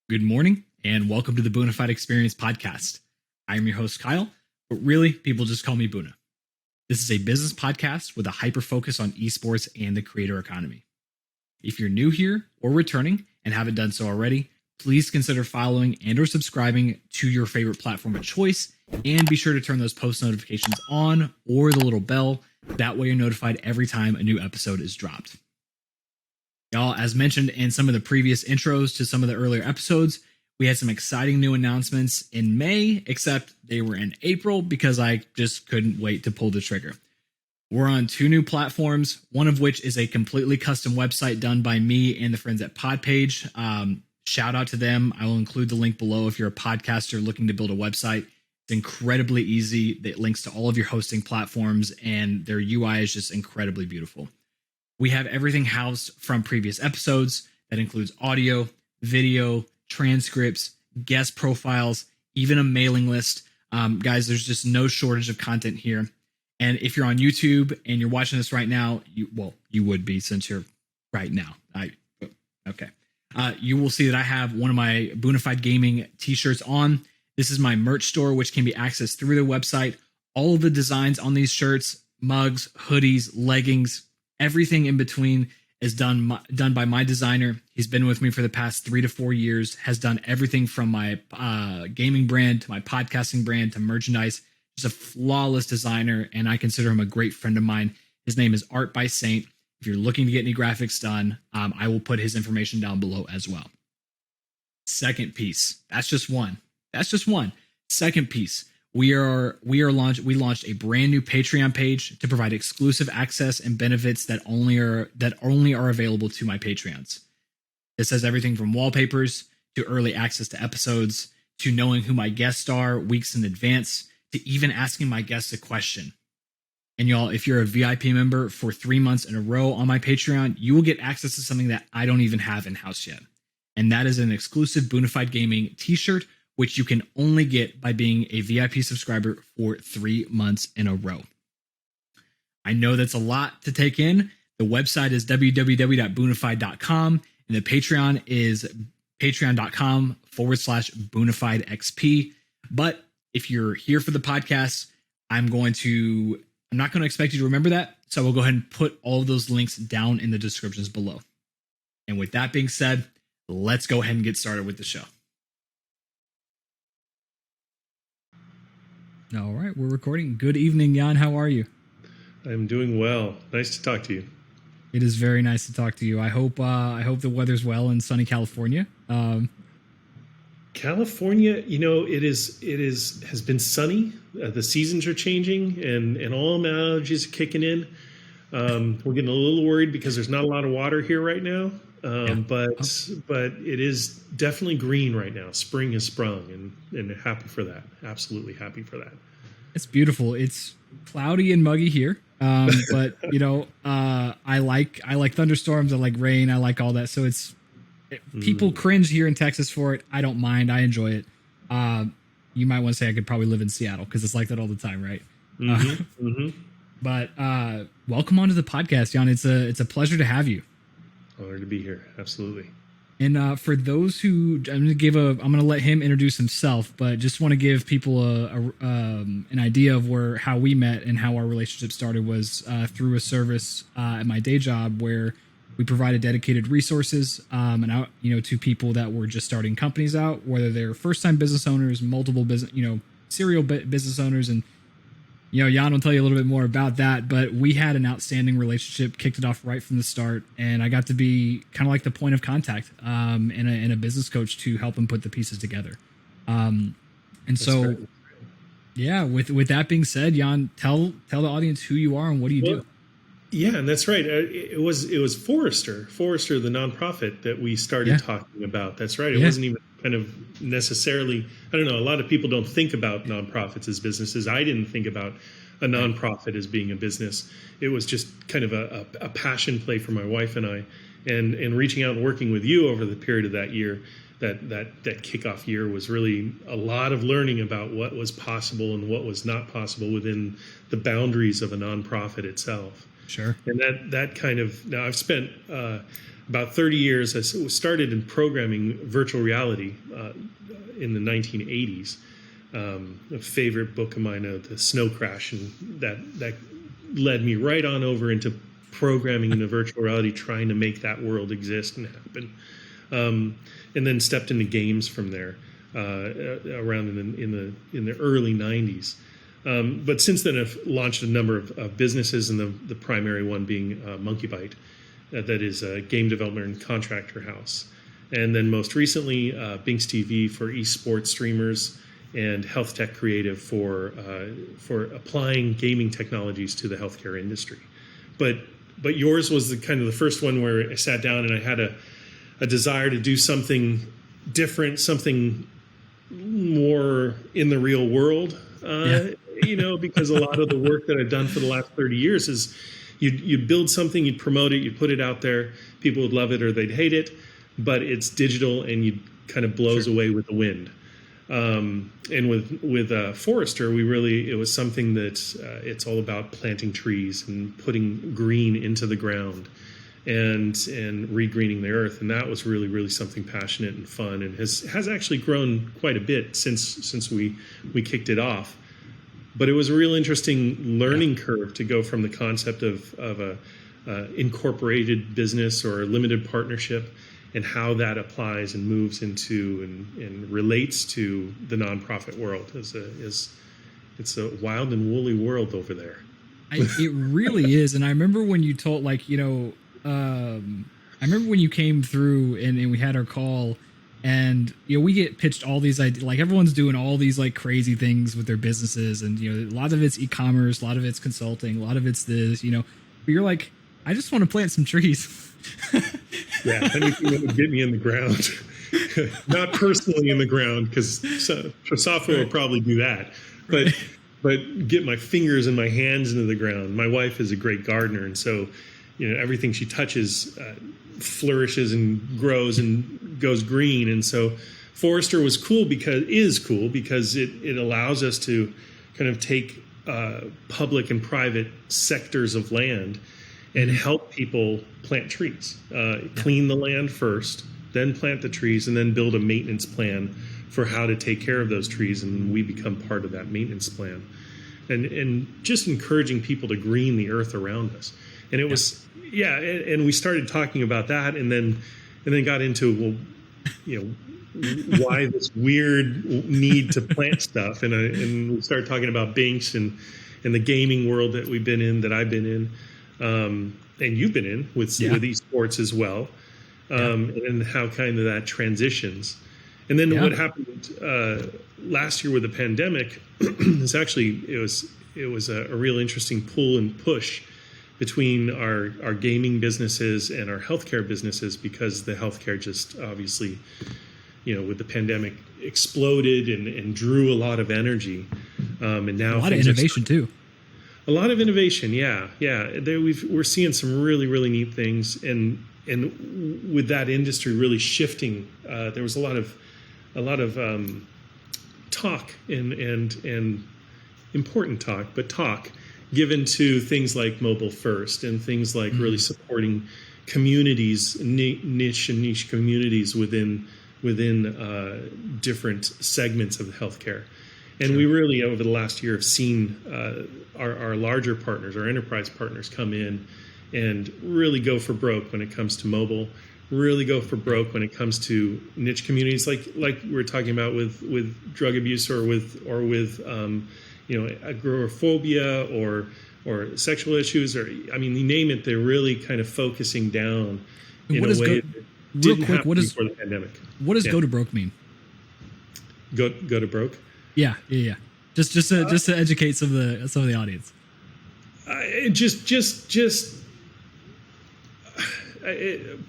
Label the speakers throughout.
Speaker 1: Good morning, and welcome to the Boonafide Experience podcast. I am your host, Kyle, but really, people just call me Boona. This is a business podcast with a hyper focus on esports and the creator economy. If you're new here or returning and haven't done so already, please consider following and or subscribing to your favorite platform of choice, and be sure to turn those post notifications on or the little bell. That way you're notified every time a new episode is dropped. Y'all, as mentioned in some of the previous intros to some of the earlier episodes, we had some exciting new announcements in May, except they were in April because I just couldn't wait to pull the trigger. We're on 2 new platforms, one of which is a completely custom website done by me and the friends at Podpage. Shout out to them. I will include the link below if you're a podcaster looking to build a website. It's incredibly easy. It links to all of your hosting platforms, and their UI is just incredibly beautiful. We have everything housed from previous episodes. That includes audio, video, transcripts, guest profiles, even a mailing list. Guys, there's just no shortage of content here. And if you're on YouTube and you're watching this right now, you would be since you're right now. You will see that I have one of my Boonafide Gaming t-shirts on. This is my merch store, which can be accessed through the website. All of the designs on these shirts, mugs, hoodies, leggings, everything in between is done by my designer. He's been with me for the past 3 to 4 years, has done everything from my gaming brand to my podcasting brand to merchandise. He's a flawless designer, and I consider him a great friend of mine. His name is Art by Saint. If you're looking to get any graphics done, I will put his information down below as well. Second piece. That's just one. Second piece. We launched a brand new Patreon page to provide exclusive access and benefits that only are available to my Patreons. This has everything from wallpapers to early access to episodes to knowing who my guests are weeks in advance to even asking my guests a question. And y'all, if you're a VIP member for 3 months in a row on my Patreon, you will get access to something that I don't even have in-house yet. And that is an exclusive Boonafide Gaming t-shirt, which you can only get by being a VIP subscriber for 3 months in a row. I know that's a lot to take in. The website is www.boonafide.com, and the Patreon is patreon.com/BoonafideXP. But if you're here for the podcast, I'm not going to expect you to remember that, so we'll go ahead and put all of those links down in the descriptions below. And with that being said, let's go ahead and get started with the show. All right, we're recording. Good evening, Jan. How are you?
Speaker 2: I'm doing well. Nice to talk to you.
Speaker 1: It is very nice to talk to you. I hope the weather's well in sunny California.
Speaker 2: California, has been sunny. The seasons are changing, and all my allergies are kicking in. We're getting a little worried because there's not a lot of water here right now. But it is definitely green right now. Spring has sprung, and happy for that. Absolutely happy for that.
Speaker 1: It's beautiful. It's cloudy and muggy here, but I like thunderstorms. I like rain. I like all that. So people cringe here in Texas for it. I don't mind. I enjoy it. You might want to say I could probably live in Seattle because it's like that all the time, right? But welcome onto the podcast, Jan. It's a pleasure to have you.
Speaker 2: Honored to be here. Absolutely.
Speaker 1: And for those who, I'm going to let him introduce himself, but just want to give people an idea of how we met and how our relationship started was through a service at my day job where we provided dedicated resources to people that were just starting companies out, whether they're first-time business owners, multiple business, serial business owners, and Jan will tell you a little bit more about that, but we had an outstanding relationship, kicked it off right from the start, and I got to be kind of like the point of contact and a business coach to help him put the pieces together. With that being said, Jan, tell the audience who you are and what do you do?
Speaker 2: Yeah, and that's right. It was Forrester, the nonprofit that we started talking about. That's right. It wasn't even kind of necessarily, I don't know, a lot of people don't think about nonprofits as businesses. I didn't think about a nonprofit as being a business. It was just kind of a passion play for my wife and I, and reaching out and working with you over the period of that year. That kickoff year was really a lot of learning about what was possible and what was not possible within the boundaries of a nonprofit itself.
Speaker 1: Sure.
Speaker 2: And that kind of, now I've spent about 30 years. I started in programming virtual reality in the 1980s. A favorite book of mine, The Snow Crash, and that led me right on over into programming into virtual reality, trying to make that world exist and happen. And then stepped into games from there around in the early 90s. But since then, I've launched a number of businesses, and the primary one being Monkeybyte, that is a game development and contractor house. And then most recently, Binx TV for esports streamers, and Healthtek Creative for applying gaming technologies to the healthcare industry. But yours was the first one where I sat down and I had a desire to do something different, something more in the real world. Because a lot of the work that I've done for the last 30 years is you'd build something, you'd promote it, you'd put it out there, people would love it or they'd hate it, but it's digital and you kind of blows away with the wind. And with Forester, it was something that it's all about planting trees and putting green into the ground and regreening the earth. And that was really, really something passionate and fun, and has actually grown quite a bit since we kicked it off. But it was a real interesting learning curve to go from the concept of a incorporated business or a limited partnership, and how that applies and moves into and relates to the nonprofit world. It's a wild and woolly world over there.
Speaker 1: It really is. And I remember when you told, I remember when you came through and we had our call, and we get pitched all these ideas, like everyone's doing all these crazy things with their businesses, and a lot of it's e-commerce, a lot of it's consulting, a lot of it's this, but you're like, I just want to plant some trees.
Speaker 2: Yeah, anything that would get me in the ground. Not personally in the ground, because software will probably do that, but get my fingers and my hands into the ground. My wife is a great gardener, and so everything she touches flourishes and grows and goes green. And so Forester was cool because it allows us to kind of take public and private sectors of land and help people plant trees, clean the land first, then plant the trees, and then build a maintenance plan for how to take care of those trees. And we become part of that maintenance plan, and just encouraging people to green the earth around us. And it was, and we started talking about that, and then got into, why this weird need to plant stuff. And we started talking about Binx and the gaming world that we've been in, that I've been in. And you've been in with esports as well, and how kind of that transitions. And then what happened last year with the pandemic is actually it was a real interesting pull and push between our gaming businesses and our healthcare businesses, because the healthcare just obviously, with the pandemic, exploded and drew a lot of energy, and now
Speaker 1: a lot of innovation too.
Speaker 2: A lot of innovation, yeah. We're seeing some really, really neat things, and with that industry really shifting, there was a lot of talk and important talk given to things like mobile first, and things like really supporting communities, niche communities within different segments of healthcare. And we really, over the last year, have seen our larger partners, our enterprise partners, come in and really go for broke when it comes to mobile, really go for broke when it comes to niche communities, like we were talking about with drug abuse, or with agoraphobia or sexual issues, or you name it. They're really kind of focusing down in a way that didn't happen before the pandemic.
Speaker 1: What does go to broke mean?
Speaker 2: Go to broke?
Speaker 1: Yeah. Just to educate some of the audience.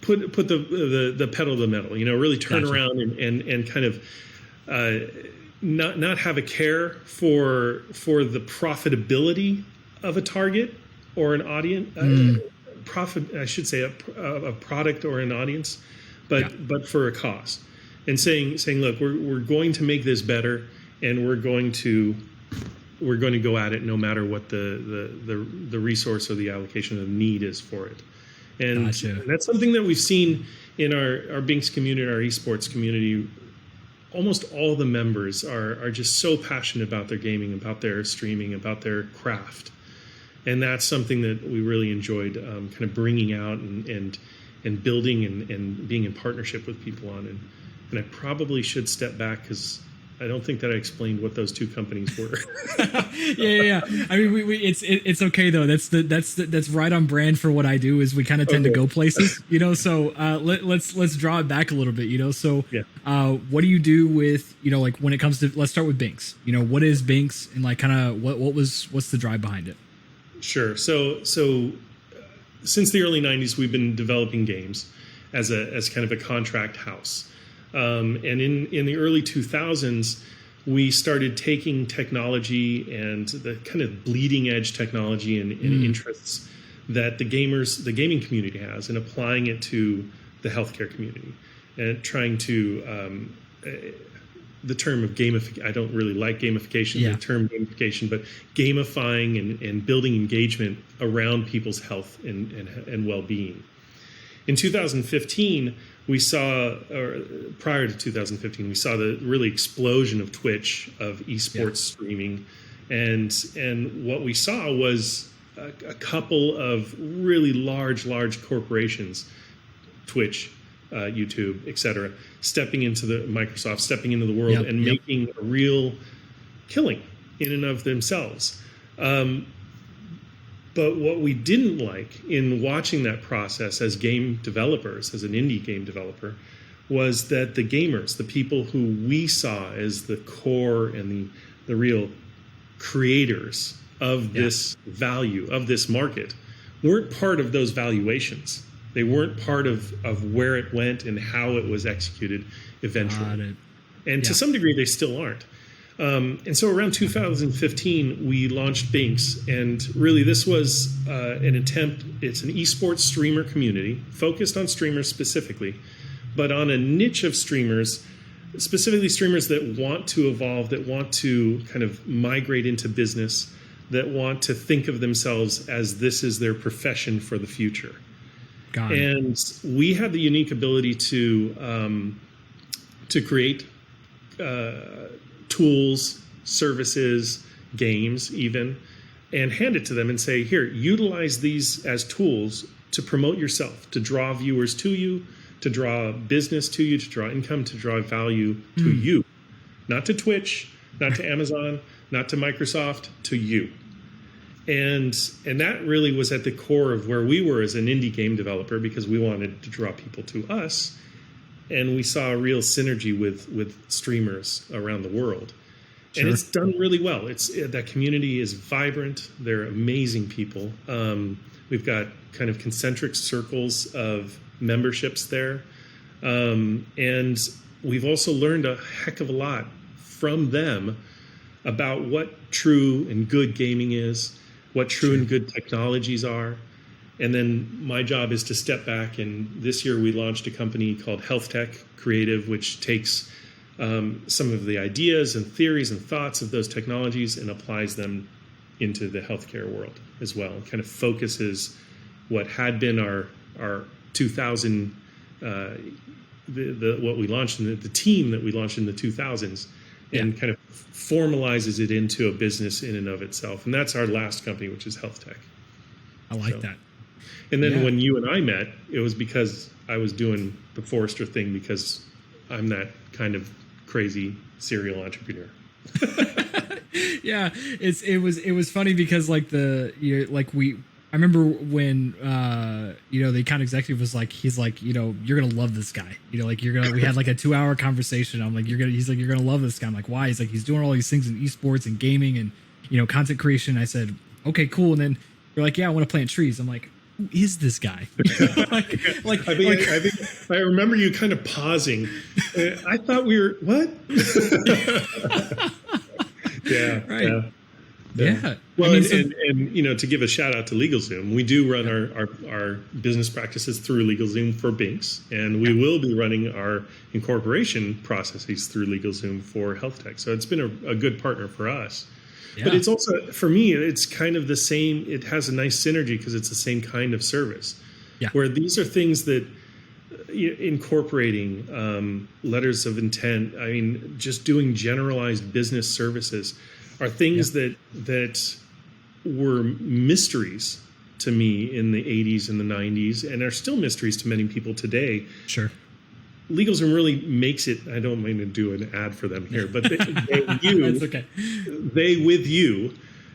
Speaker 2: Put the pedal to the metal. Really turn around and kind of not have a care for the profitability of a target or an audience. I should say a product or an audience, but for a cause, and saying, look, we're going to make this better. And we're going to go at it no matter what the resource or the allocation of the need is for it. And,
Speaker 1: Gotcha.
Speaker 2: and that's something that we've seen in our Binx community, our esports community. Almost all the members are just so passionate about their gaming, about their streaming, about their craft. And that's something that we really enjoyed kind of bringing out and building and being in partnership with people on. And I probably should step back because I don't think that I explained what those two companies were.
Speaker 1: yeah. I mean, it's okay though. That's right on brand for what I do. Is we kind of tend to go places, So let's draw it back a little bit, So what do you do with like when it comes to, let's start with Binx. What is Binx and like kind of what's the drive behind it?
Speaker 2: Sure. So since the early 90s, we've been developing games as kind of a contract house. And in the early 2000s, we started taking technology and the kind of bleeding edge technology and interests that the gaming community has and applying it to the healthcare community and trying to the term of gamification. I don't really like gamification, the term gamification, but gamifying and building engagement around people's health and well-being. In 2015, we saw, or prior to 2015, we saw the really explosion of Twitch, of esports streaming. And what we saw was a couple of really large corporations, Twitch, YouTube, et cetera, stepping into Microsoft, stepping into the world and making a real killing in and of themselves. But what we didn't like in watching that process as game developers, as an indie game developer, was that the gamers, the people who we saw as the core and the real creators of this value, of this market, weren't part of those valuations. They weren't part of where it went and how it was executed eventually. And to some degree, they still aren't. And so around 2015, we launched Binx. And really, this was an attempt. It's an esports streamer community focused on streamers specifically, but on a niche of streamers, specifically streamers that want to evolve, that want to kind of migrate into business, that want to think of themselves as this is their profession for the future. And we had the unique ability to create tools, services, games even, and hand it to them and say, here, utilize these as tools to promote yourself, to draw viewers to you, to draw business to you, to draw income, to draw value to you. Not to Twitch, not to Amazon, not to Microsoft, to you. And that really was at the core of where we were as an indie game developer, because we wanted to draw people to us. And we saw a real synergy with streamers around the world. Sure. And it's done really well. That community is vibrant. They're amazing people. We've got kind of concentric circles of memberships there. And we've also learned a heck of a lot from them about what true and good gaming is, what true and good technologies are. And then my job is to step back, and this year we launched a company called Healthtek Creative, which takes some of the ideas and theories and thoughts of those technologies and applies them into the healthcare world as well, and kind of focuses what had been our 2000, what we launched, in the team that we launched in the 2000s, and kind of formalizes it into a business in and of itself. And that's our last company, which is Healthtek.
Speaker 1: I like that.
Speaker 2: And then when you and I met, it was because I was doing the Forrester thing, because I'm that kind of crazy serial entrepreneur.
Speaker 1: It was funny because I remember when the account executive was like, he's like, you're gonna love this guy. We had like a 2-hour conversation. I'm like, he's like, you're gonna love this guy. I'm like, why? He's like, he's doing all these things in esports and gaming and content creation. I said, okay, cool. And then you're like, yeah, I want to plant trees. I'm like, who is this guy?
Speaker 2: I think I remember you kind of pausing. I thought we were what? Yeah.
Speaker 1: Right.
Speaker 2: Yeah. Well, and to give a shout out to LegalZoom, we do run our business practices through LegalZoom for Binx, and we will be running our incorporation processes through LegalZoom for Healthtek. So it's been a good partner for us. Yeah. But it's also, for me, it's kind of the same. It has a nice synergy because it's the same kind of service.
Speaker 1: Yeah.
Speaker 2: where these are things that incorporating letters of intent. I mean, just doing generalized business services are things that were mysteries to me in the 80s and the 90s, and are still mysteries to many people today.
Speaker 1: Sure.
Speaker 2: LegalZoom really makes it. I don't mean to do an ad for them here, but they
Speaker 1: okay.
Speaker 2: with you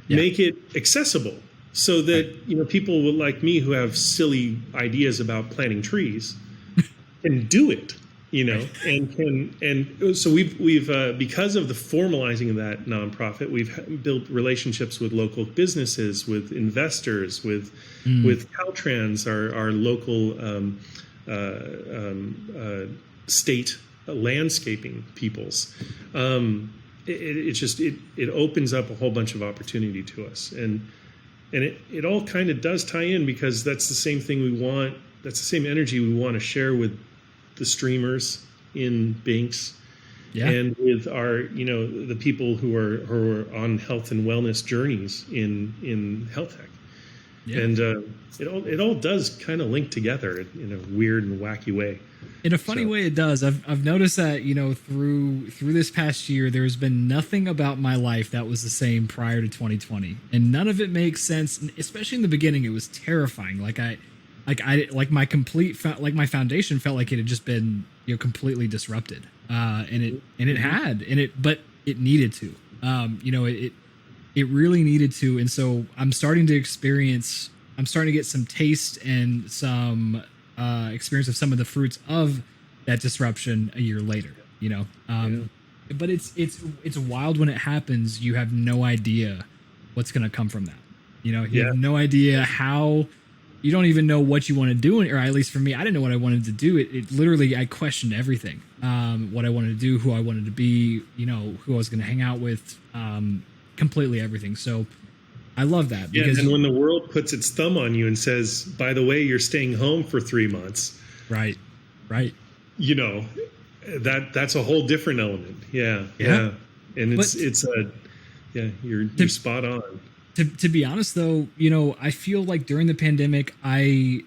Speaker 2: make it accessible, so that people like me who have silly ideas about planting trees can do it. And so we've because of the formalizing of that nonprofit, we've built relationships with local businesses, with investors, with Caltrans, our local state landscaping peoples. It opens up a whole bunch of opportunity to us, and it all kind of does tie in, because that's the same thing we want. That's the same energy we want to share with the streamers in Binx, and with our the people who are on health and wellness journeys in Healthtek. And it all does kind of link together in a weird and wacky way.
Speaker 1: In a funny way, it does. I've noticed that through this past year, there's been nothing about my life that was the same prior to 2020, and none of it makes sense. Especially in the beginning, it was terrifying. My foundation felt like it had just been completely disrupted, but it needed to. It really needed to, and so I'm starting to get some taste and some experience of some of the fruits of that disruption a year later. But it's wild when it happens. You have no idea what's going to come from that. You have no idea how. You don't even know what you want to do, or at least for me, I didn't know what I wanted to do. It literally, I questioned everything, what I wanted to do, who I wanted to be, who I was going to hang out with, completely everything. So I love that. Because
Speaker 2: and when the world puts its thumb on you and says, by the way, you're staying home for 3 months.
Speaker 1: Right.
Speaker 2: That's a whole different element. Yeah. And you're spot on.
Speaker 1: To be honest, though, I feel like during the pandemic, I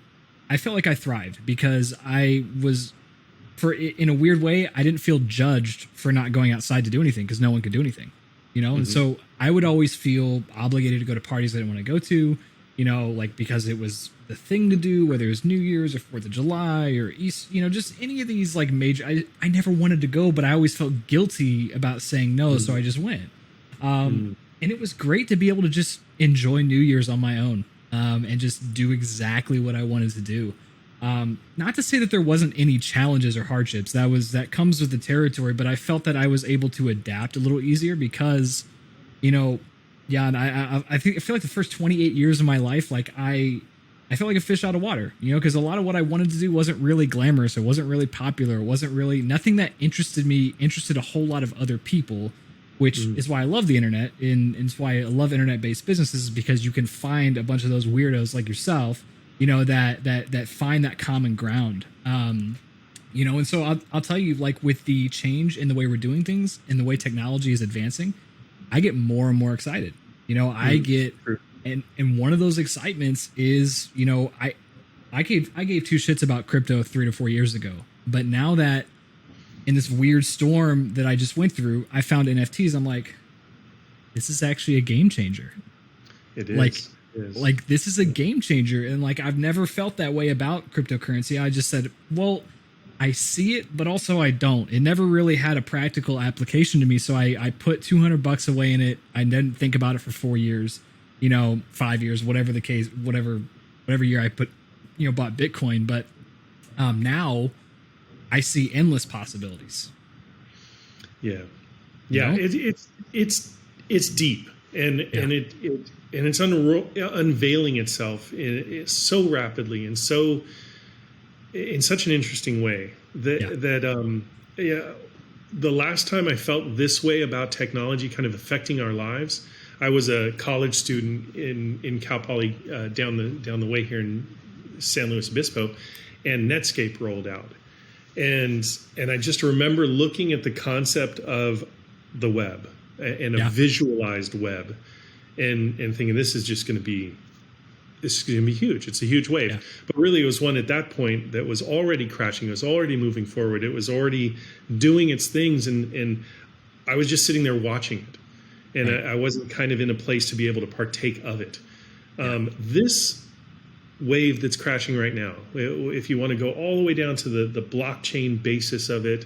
Speaker 1: felt like I thrived, because I was, in a weird way, I didn't feel judged for not going outside to do anything, because no one could do anything, And so I would always feel obligated to go to parties I didn't want to go to, because it was the thing to do, whether it was New Year's or 4th of July or East, just any of these major. I never wanted to go, but I always felt guilty about saying no, so I just went. And it was great to be able to just enjoy New Year's on my own, and just do exactly what I wanted to do. Not to say that there wasn't any challenges or hardships. That comes with the territory, but I felt that I was able to adapt a little easier because, and I feel like the first 28 years of my life, I felt like a fish out of water, because a lot of what I wanted to do wasn't really glamorous. It wasn't really popular. It wasn't really nothing that interested a whole lot of other people. Which is why I love the internet, and it's why I love internet-based businesses, is because you can find a bunch of those weirdos like yourself, that find that common ground. And so I'll tell you, with the change in the way we're doing things and the way technology is advancing, I get more and more excited. I get, and one of those excitements is, I gave 2 shits about crypto 3 to 4 years ago, but now that in this weird storm that I just went through, I found NFTs. I'm like, this is actually a game changer.
Speaker 2: It is.
Speaker 1: This is a game changer. And I've never felt that way about cryptocurrency. I just said, well, I see it, but also I don't. It never really had a practical application to me. So I put $200 away in it. I didn't think about it for 4 years, 5 years, whatever the case, whatever year I put, bought Bitcoin. But now I see endless possibilities.
Speaker 2: Yeah. It's deep, and it's unveiling itself so rapidly and so in such an interesting way that the last time I felt this way about technology kind of affecting our lives, I was a college student in Cal Poly down the way here in San Luis Obispo, and Netscape rolled out. And I just remember looking at the concept of the web and a visualized web, and thinking, this is just going to be this is going to be huge. It's a huge wave.
Speaker 1: Yeah.
Speaker 2: But really, it was one at that point that was already crashing. It was already moving forward. It was already doing its things. And I was just sitting there watching it. And I wasn't kind of in a place to be able to partake of it. This wave that's crashing right now, if you want to go all the way down to the blockchain basis of it,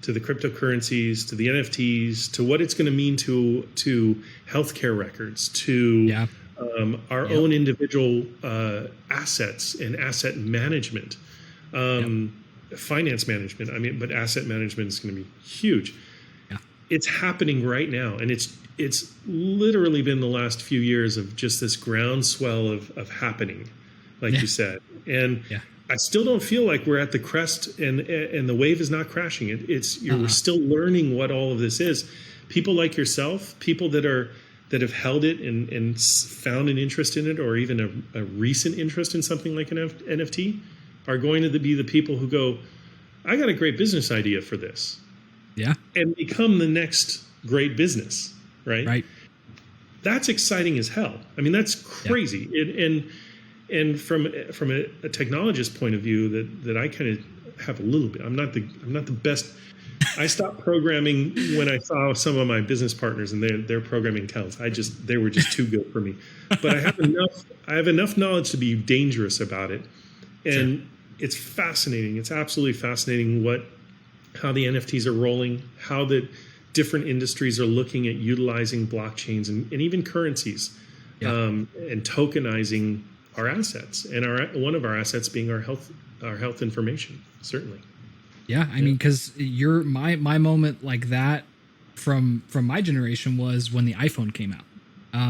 Speaker 2: to the cryptocurrencies, to the NFTs, to what it's going to mean to healthcare records, to our own individual assets and asset management, finance management. I mean, but asset management is going to be huge. Yeah. It's happening right now, and it's literally been the last few years of just this groundswell of happening, like you said. And I still don't feel like we're at the crest, and the wave is not crashing. We're still learning what all of this is. People like yourself, people that have held it and found an interest in it, or even a recent interest in something like an NFT, are going to be the people who go, I got a great business idea for this. Yeah. And become the next great business, right? Right. That's exciting as hell. I mean, that's crazy. Yeah. And from a technologist point of view, that I kind of have a little bit. I'm not the best. I stopped programming when I saw some of my business partners and their programming talents. They were just too good for me. But I have enough knowledge to be dangerous about it. And it's fascinating. It's absolutely fascinating how the NFTs are rolling, how the different industries are looking at utilizing blockchains and even currencies, and tokenizing our assets, and one of our assets being our health information, certainly.
Speaker 1: Yeah, I mean, because my moment like that from my generation was when the iPhone came out.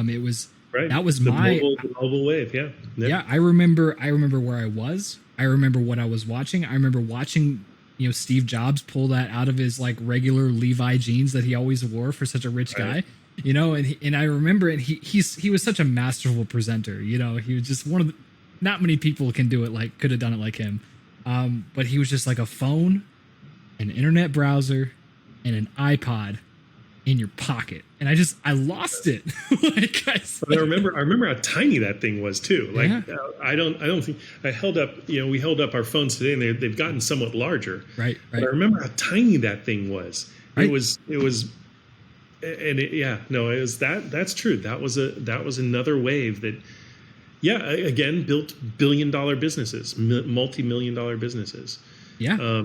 Speaker 1: It was that was the
Speaker 2: mobile wave. Yeah,
Speaker 1: yeah. I remember where I was. I remember what I was watching. I remember watching Steve Jobs pull that out of his like regular Levi jeans that he always wore for such a rich guy. And I remember it. He was such a masterful presenter. He was just one of not many people could have done it like him. But he was just like a phone, an internet browser, and an iPod in your pocket. And I lost it.
Speaker 2: I remember how tiny that thing was too. Like I don't think I held up. We held up our phones today, and they've gotten somewhat larger. Right. But I remember how tiny that thing was. Right. It was. It was that. That's true. That was another wave that, again, built billion-dollar businesses, multi-million-dollar businesses. Yeah.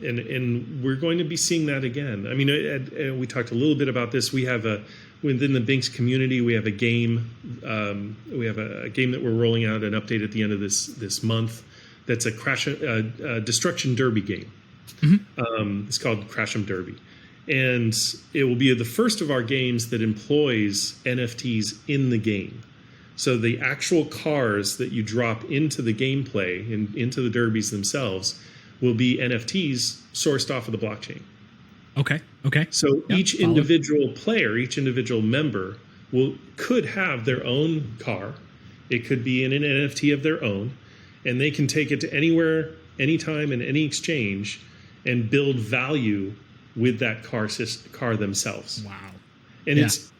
Speaker 2: And we're going to be seeing that again. I mean, we talked a little bit about this. We have within the Binx community, we have a game. We have a game that we're rolling out an update at the end of this month. That's a destruction derby game. Mm-hmm. It's called Crash'em Derby. And it will be the first of our games that employs NFTs in the game. So the actual cars that you drop into the gameplay and into the derbies themselves will be NFTs sourced off of the blockchain. Okay. So each individual player, each individual member could have their own car. It could be in an NFT of their own, and they can take it to anywhere, anytime, and any exchange and build value with that car themselves. Wow. And it's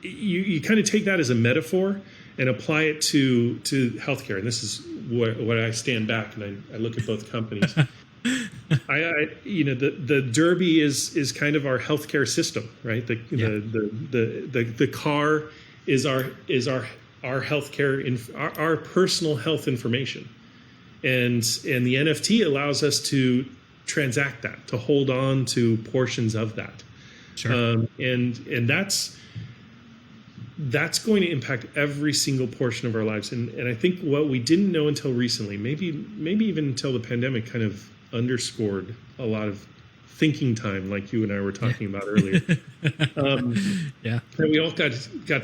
Speaker 2: you kind of take that as a metaphor and apply it to healthcare. And this is what I stand back and I look at both companies. The derby is kind of our healthcare system, right? The car is our healthcare our personal health information, and the NFT allows us to transact that, to hold on to portions of that. Sure. And that's going to impact every single portion of our lives. And I think what we didn't know until recently, maybe even until the pandemic kind of underscored a lot of thinking time, like you and I were talking about earlier. And we all got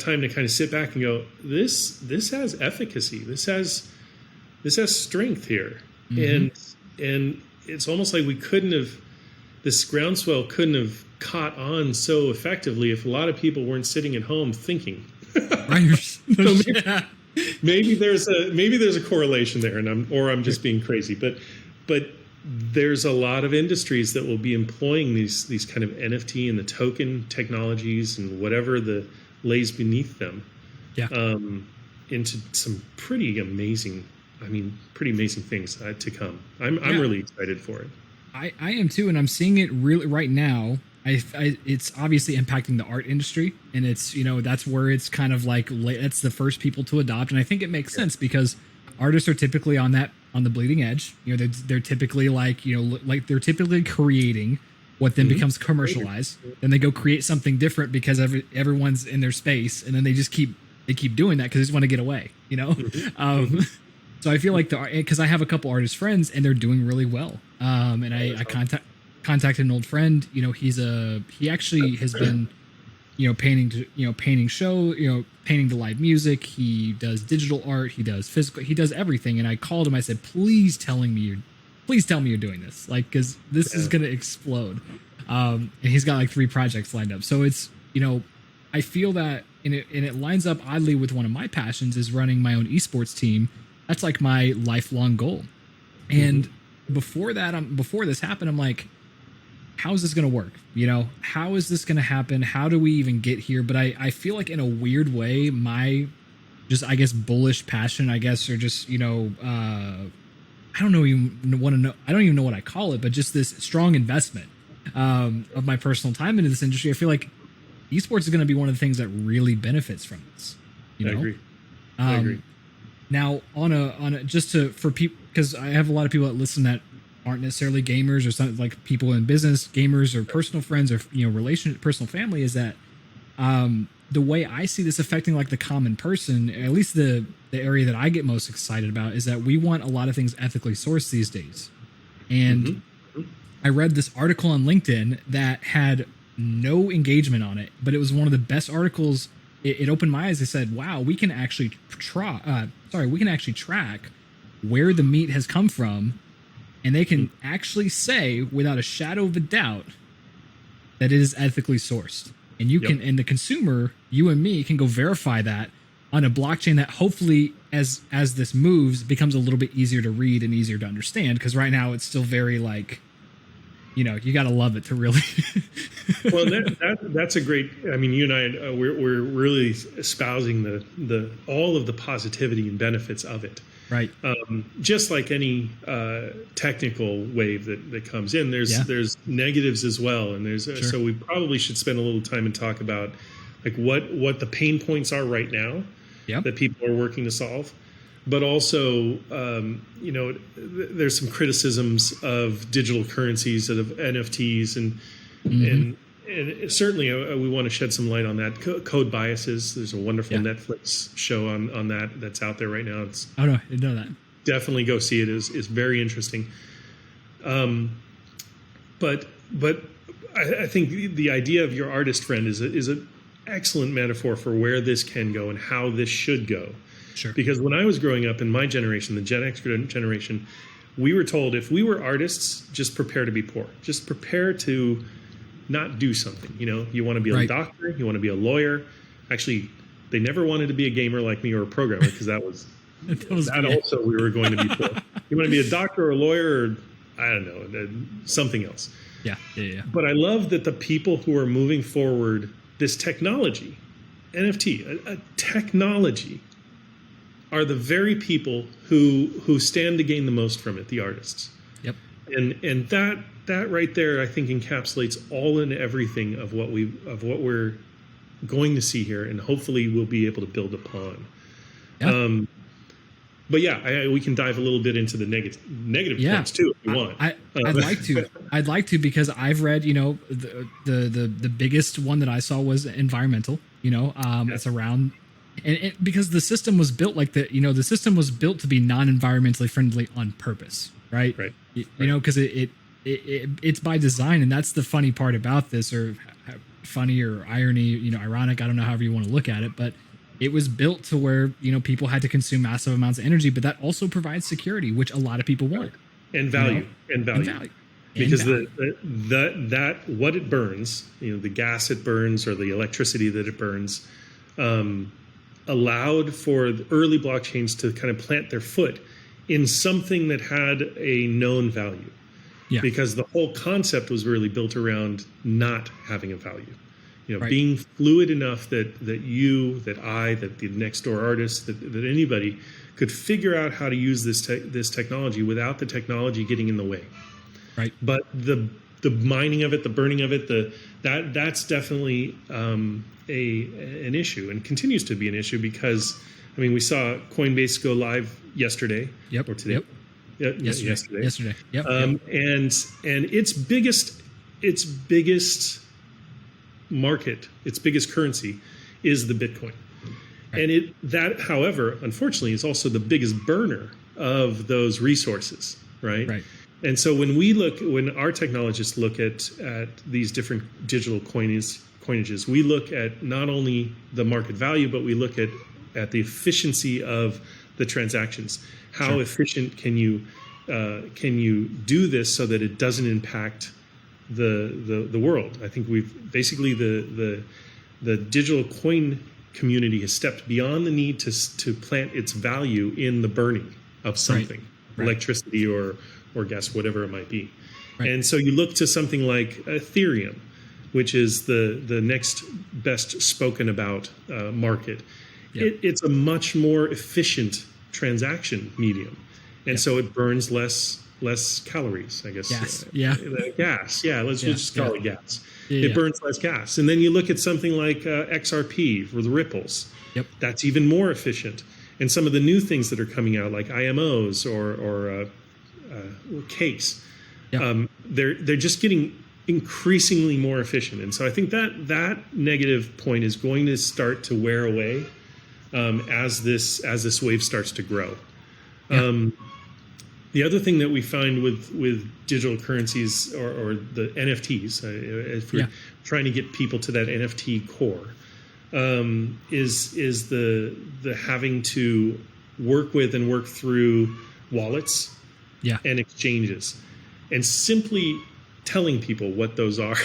Speaker 2: time to kind of sit back and go, this has efficacy. This has strength here. Mm-hmm. And it's almost like this groundswell couldn't have caught on so effectively if a lot of people weren't sitting at home thinking. So maybe there's a correlation there, and I'm just being crazy, but there's a lot of industries that will be employing these kind of NFT and the token technologies and whatever lays beneath them. Yeah. into some pretty amazing things to come. I'm really excited for it.
Speaker 1: I am too, and I'm seeing it really right now. It's obviously impacting the art industry, and it's, that's where it's kind of like it's the first people to adopt, and I think it makes sense because artists are typically on the bleeding edge. They're typically like they're typically creating what then becomes commercialized. Then they go create something different because everyone's in their space, and then they just keep doing that because they just want to get away. So I feel like because I have a couple artist friends and they're doing really well. And I contacted an old friend. He actually has been, painting the live music. He does digital art. He does physical. He does everything. And I called him. I said, please tell me you're doing this. Like, because this is gonna explode. And he's got like 3 projects lined up. So it's, I feel that, and it lines up oddly with one of my passions is running my own esports team. That's like my lifelong goal. And before this happened, I'm like, how is this going to work? How is this going to happen? How do we even get here? But I feel like in a weird way, my just, I guess, bullish passion, I guess, or just, I don't even know what I call it, but just this strong investment of my personal time into this industry. I feel like esports is going to be one of the things that really benefits from this. I agree. Now, for people, because I have a lot of people that listen that aren't necessarily gamers or something, like people in business, gamers or personal friends or personal family, is that the way I see this affecting like the common person, at least the area that I get most excited about, is that we want a lot of things ethically sourced these days. And I read this article on LinkedIn that had no engagement on it, but it was one of the best articles. It opened my eyes. I said, wow, we can actually track where the meat has come from, and they can actually say without a shadow of a doubt that it is ethically sourced. And you can, and the consumer, you and me, can go verify that on a blockchain that hopefully as this moves becomes a little bit easier to read and easier to understand. Because right now it's still very like, you got to love it to really.
Speaker 2: Well, that's a great. I mean, you and I, we're really espousing the all of the positivity and benefits of it.
Speaker 1: Right.
Speaker 2: Just like any technical wave that comes in, there's negatives as well, and so we probably should spend a little time and talk about like what the pain points are right now that people are working to solve. But also, there's some criticisms of digital currencies, of NFTs, and certainly we want to shed some light on that. Code biases. There's a wonderful Netflix show on that's out there right now.
Speaker 1: No, I didn't know that.
Speaker 2: Definitely go see it. It's very interesting. But I think the idea of your artist friend is an excellent metaphor for where this can go and how this should go.
Speaker 1: Sure.
Speaker 2: Because when I was growing up in my generation, the Gen X generation, we were told if we were artists, just prepare to be poor. Just prepare to not do something. You want to be a doctor, you want to be a lawyer. Actually, they never wanted to be a gamer like me or a programmer because that also we were going to be poor. You want to be a doctor or a lawyer or I don't know, something else.
Speaker 1: Yeah.
Speaker 2: But I love that the people who are moving forward this technology, NFT, a technology, are the very people who stand to gain the most from it, the artists.
Speaker 1: Yep.
Speaker 2: And that right there, I think, encapsulates all and everything of what we're going to see here, and hopefully we'll be able to build upon. Yep. But we can dive a little bit into the negative points too, if you want.
Speaker 1: I'd like to because I've read, the biggest one that I saw was environmental. It's around. And because the system was built the system was built to be non-environmentally friendly on purpose, right?
Speaker 2: Right.
Speaker 1: Because it's by design, and that's the funny part about this, or funny or irony, ironic. I don't know however you want to look at it, but it was built to where people had to consume massive amounts of energy, but that also provides security, which a lot of people want,
Speaker 2: and value, because that what it burns, the gas it burns or the electricity that it burns. Allowed for the early blockchains to kind of plant their foot in something that had a known value. Yeah. Because the whole concept was really built around not having a value.
Speaker 1: Right.
Speaker 2: being fluid enough that you, that I, that the next door artist, that anybody could figure out how to use this technology without the technology getting in the way.
Speaker 1: Right.
Speaker 2: But the mining of it, the burning of it, that's definitely an issue, and continues to be an issue, because we saw Coinbase go live yesterday.
Speaker 1: Yep.
Speaker 2: Or today.
Speaker 1: Yep. Yesterday. Yep.
Speaker 2: And its biggest market, its biggest currency, is the Bitcoin. Right. And that, however, unfortunately, is also the biggest burner of those resources, right?
Speaker 1: Right.
Speaker 2: And so when our technologists look at these different digital coinages, we look at not only the market value, but we look at the efficiency of the transactions. How efficient can you do this so that it doesn't impact the world? I think we've basically the digital coin community has stepped beyond the need to plant its value in the burning of something, electricity or gas, whatever it might be. Right. And so you look to something like Ethereum, which is the next best spoken about market. Yep. It's a much more efficient transaction medium, and so it burns less calories, I guess.
Speaker 1: Gas.
Speaker 2: Gas. Yeah. Let's just call it gas.
Speaker 1: Yeah.
Speaker 2: It burns less gas. And then you look at something like XRP for the ripples.
Speaker 1: Yep.
Speaker 2: That's even more efficient. And some of the new things that are coming out, like IMOs or Case, they're just getting increasingly more efficient. And so I think that negative point is going to start to wear away as this wave starts to grow. Yeah. The other thing that we find with digital currencies or the NFTs, if we're trying to get people to that NFT core, is the having to work with and work through wallets and exchanges, and simply telling people what those are.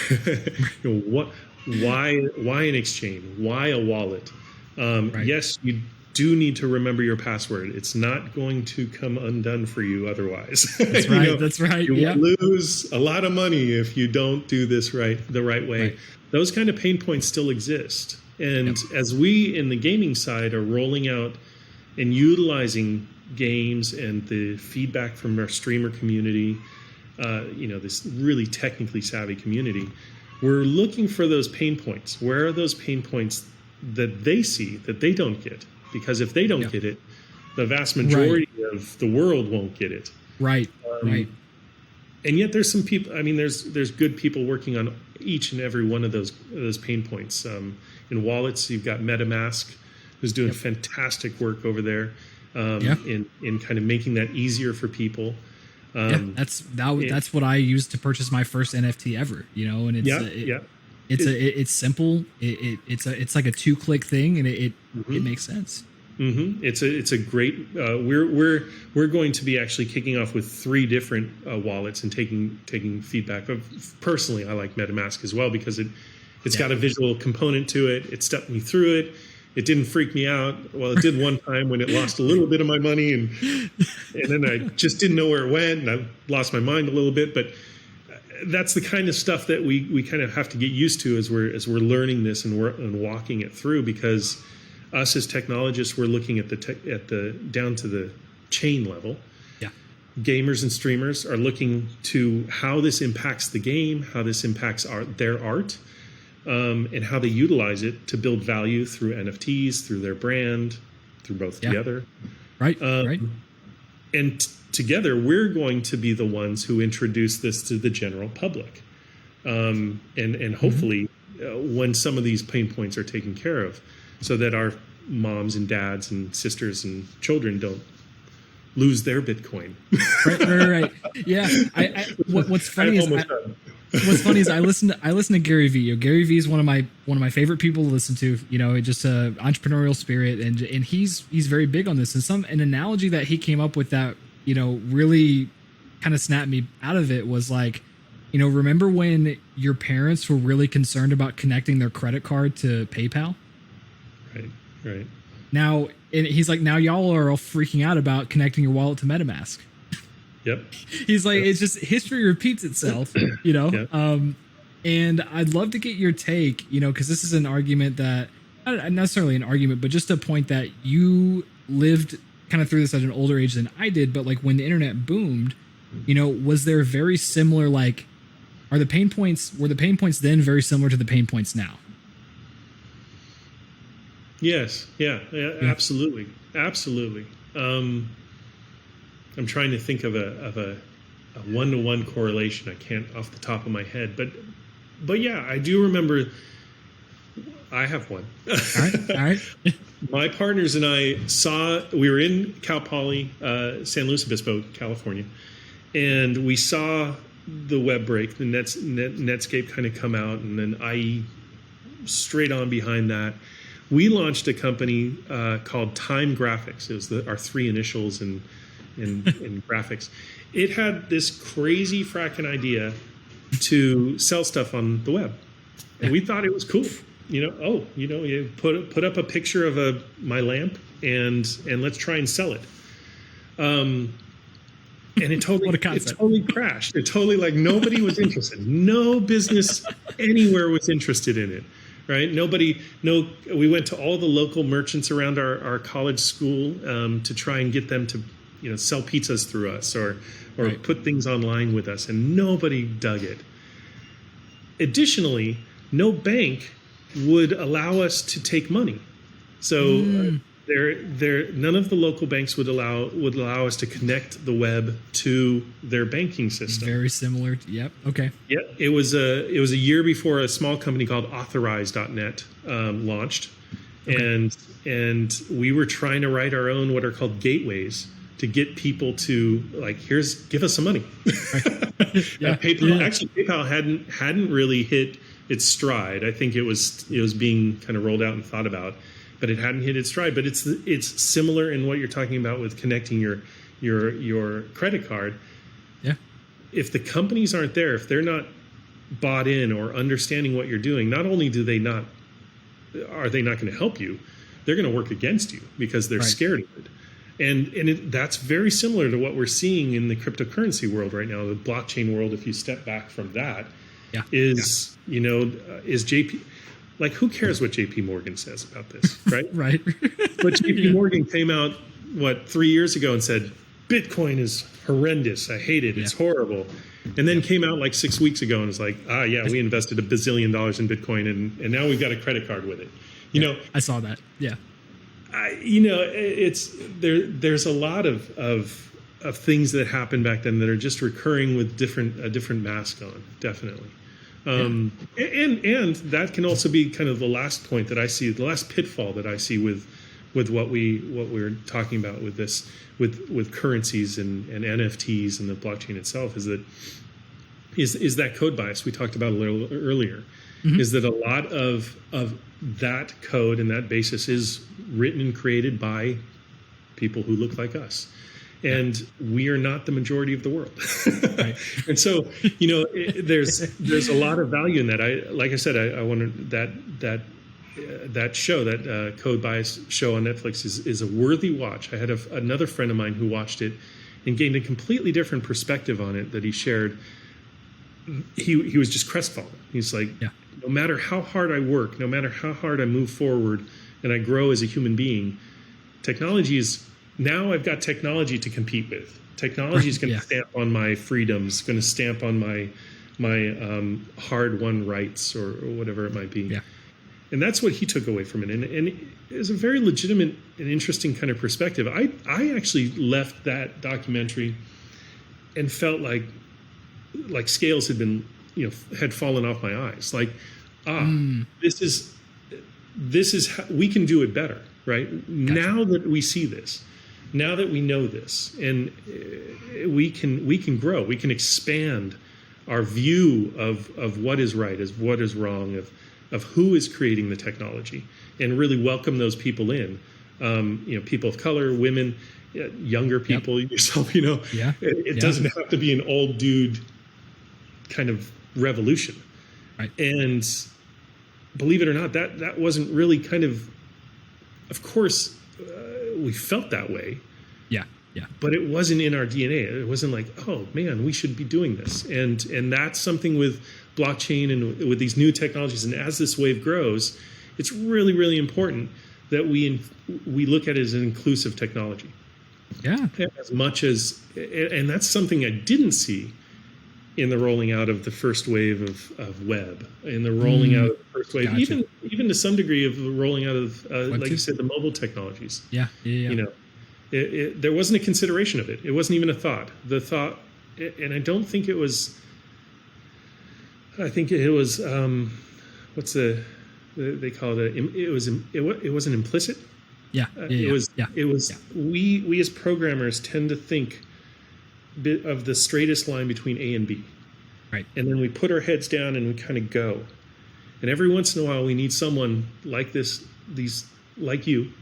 Speaker 2: Why an exchange? Why a wallet? Yes, you do need to remember your password. It's not going to come undone for you otherwise.
Speaker 1: That's right. That's right.
Speaker 2: You will lose a lot of money if you don't do this the right way. Right. Those kind of pain points still exist. And as we in the gaming side are rolling out and utilizing games and the feedback from our streamer community, this really technically savvy community, we're looking for those pain points. Where are those pain points that they see that they don't get? Because if they don't get it, the vast majority of the world won't get it.
Speaker 1: Right. Right.
Speaker 2: And yet there's some people, there's good people working on each and every one of those pain points. In wallets, you've got MetaMask, who's doing fantastic work over there in kind of making that easier for people.
Speaker 1: That's what I used to purchase my first NFT ever, and it's simple. It's like a 2-click thing, and it makes sense.
Speaker 2: Mm-hmm. It's a great. We're going to be actually kicking off with 3 different wallets and taking feedback. Personally, I like MetaMask as well because it's got a visual component to it. It stepped me through it. It didn't freak me out. Well, it did one time when it lost a little bit of my money, and then I just didn't know where it went, and I lost my mind a little bit. But that's the kind of stuff that we kind of have to get used to as we're learning this and walking it through. Because us as technologists, we're looking at the down to the chain level.
Speaker 1: Yeah.
Speaker 2: Gamers and streamers are looking to how this impacts the game, how this impacts their art. And how they utilize it to build value through NFTs, through their brand, through both together.
Speaker 1: Right, right.
Speaker 2: And together, we're going to be the ones who introduce this to the general public. And hopefully, when some of these pain points are taken care of, so that our moms and dads and sisters and children don't lose their Bitcoin.
Speaker 1: Right. Yeah. What's funny is I listen to Gary Vee. Gary Vee is one of my favorite people to listen to. Just a entrepreneurial spirit, and he's very big on this. And an analogy that he came up with that really kind of snapped me out of it was like, remember when your parents were really concerned about connecting their credit card to PayPal?
Speaker 2: Right.
Speaker 1: Now, and he's like, now y'all are all freaking out about connecting your wallet to MetaMask.
Speaker 2: Yep.
Speaker 1: He's like, it's just history repeats itself,
Speaker 2: Yep.
Speaker 1: And I'd love to get your take, because this is an argument that, not necessarily an argument, but just a point that you lived kind of through this at an older age than I did. But like when the internet boomed, was there very similar, like, were the pain points then very similar to the pain points now?
Speaker 2: Yes. Yeah. Absolutely. Absolutely. I'm trying to think of a one-to-one correlation. I can't off the top of my head, but yeah, I do remember. I have one.
Speaker 1: All right.
Speaker 2: My partners and I we were in Cal Poly, San Luis Obispo, California, and we saw the web break, the Netscape kind of come out, and then IE straight on behind that. We launched a company called Time Graphics. It was our three initials in graphics. It had this crazy fracking idea to sell stuff on the web, and we thought it was cool. You put up a picture of my lamp and let's try and sell it. And it totally crashed. It totally, like, nobody was interested. No business anywhere was interested in it. Right? We went to all the local merchants around our college school to try and get them to, sell pizzas through us or
Speaker 1: right.
Speaker 2: put things online with us, and nobody dug it. Additionally, no bank would allow us to take money. So none of the local banks would allow us to connect the web to their banking system.
Speaker 1: Very similar. Yep. Okay.
Speaker 2: Yep. It was a year before a small company called Authorize.net launched, okay. and we were trying to write our own what are called gateways to get people to, like, give us some money.
Speaker 1: Yeah.
Speaker 2: PayPal hadn't really hit its stride. I think it was being kind of rolled out and thought about, but it hadn't hit its stride. But it's similar in what you're talking about with connecting your credit card.
Speaker 1: Yeah.
Speaker 2: If the companies aren't there, if they're not bought in or understanding what you're doing, not only are they not going to help you, they're going to work against you because they're scared of it. And that's very similar to what we're seeing in the cryptocurrency world right now, the blockchain world. If you step back from that, is JP, like, who cares what JP Morgan says about this, right?
Speaker 1: Right.
Speaker 2: But JP Morgan came out 3 years ago and said Bitcoin is horrendous. I hate it. It's horrible. And then came out like 6 weeks ago and was like, we invested $1 billion in Bitcoin and now we've got a credit card with it.
Speaker 1: I saw that. Yeah.
Speaker 2: It's there's a lot of things that happened back then that are just recurring with a different mask on, definitely. And that can also be kind of the last point that I see, the last pitfall that I see with what we're talking about with this, with currencies and NFTs and the blockchain itself, is that code bias we talked about a little earlier. Mm-hmm. Is that a lot of that code and that basis is written and created by people who look like us. And we are not the majority of the world. Right. And so, there's a lot of value in that. I wanted that show, that Code Bias show on Netflix is a worthy watch. I had another friend of mine who watched it and gained a completely different perspective on it that he shared. He was just crestfallen. He's like, no matter how hard I work, no matter how hard I move forward and I grow as a human being, technology is, now I've got technology to compete with. Technology is going to stamp on my freedoms, going to stamp on my hard-won rights or whatever it might be. Yeah. And that's what he took away from it. And it was a very legitimate and interesting kind of perspective. I actually left that documentary and felt like scales had been, had fallen off my eyes. Like, this is how we can do it better, right? Gotcha. Now that we see this, now that we know this, and we can grow, we can expand our view of what is right, as what is wrong, of who is creating the technology, and really welcome those people in. People of color, women, younger people, yourself. It doesn't have to be an old dude kind of revolution. Right. And believe it or not, that wasn't really kind of course, we felt that way.
Speaker 1: Yeah. Yeah.
Speaker 2: But it wasn't in our DNA. It wasn't like, oh man, we should be doing this. And that's something with blockchain and with these new technologies. And as this wave grows, it's really, really important that we look at it as an inclusive technology.
Speaker 1: Yeah.
Speaker 2: As much as, and that's something I didn't see in the rolling out of the first wave of web, in the rolling out of the first wave,
Speaker 1: Gotcha.
Speaker 2: even to some degree of the rolling out of, like you said, the mobile technologies.
Speaker 1: Yeah.
Speaker 2: You know, there wasn't a consideration of it. It wasn't even a thought. The thought, and I don't think it was. I think it was. What's they call it? It wasn't implicit.
Speaker 1: Yeah.
Speaker 2: It was.
Speaker 1: Yeah.
Speaker 2: We as programmers tend to think of the straightest line between A and B.
Speaker 1: Right.
Speaker 2: And then we put our heads down and we kind of go. And every once in a while we need someone like like you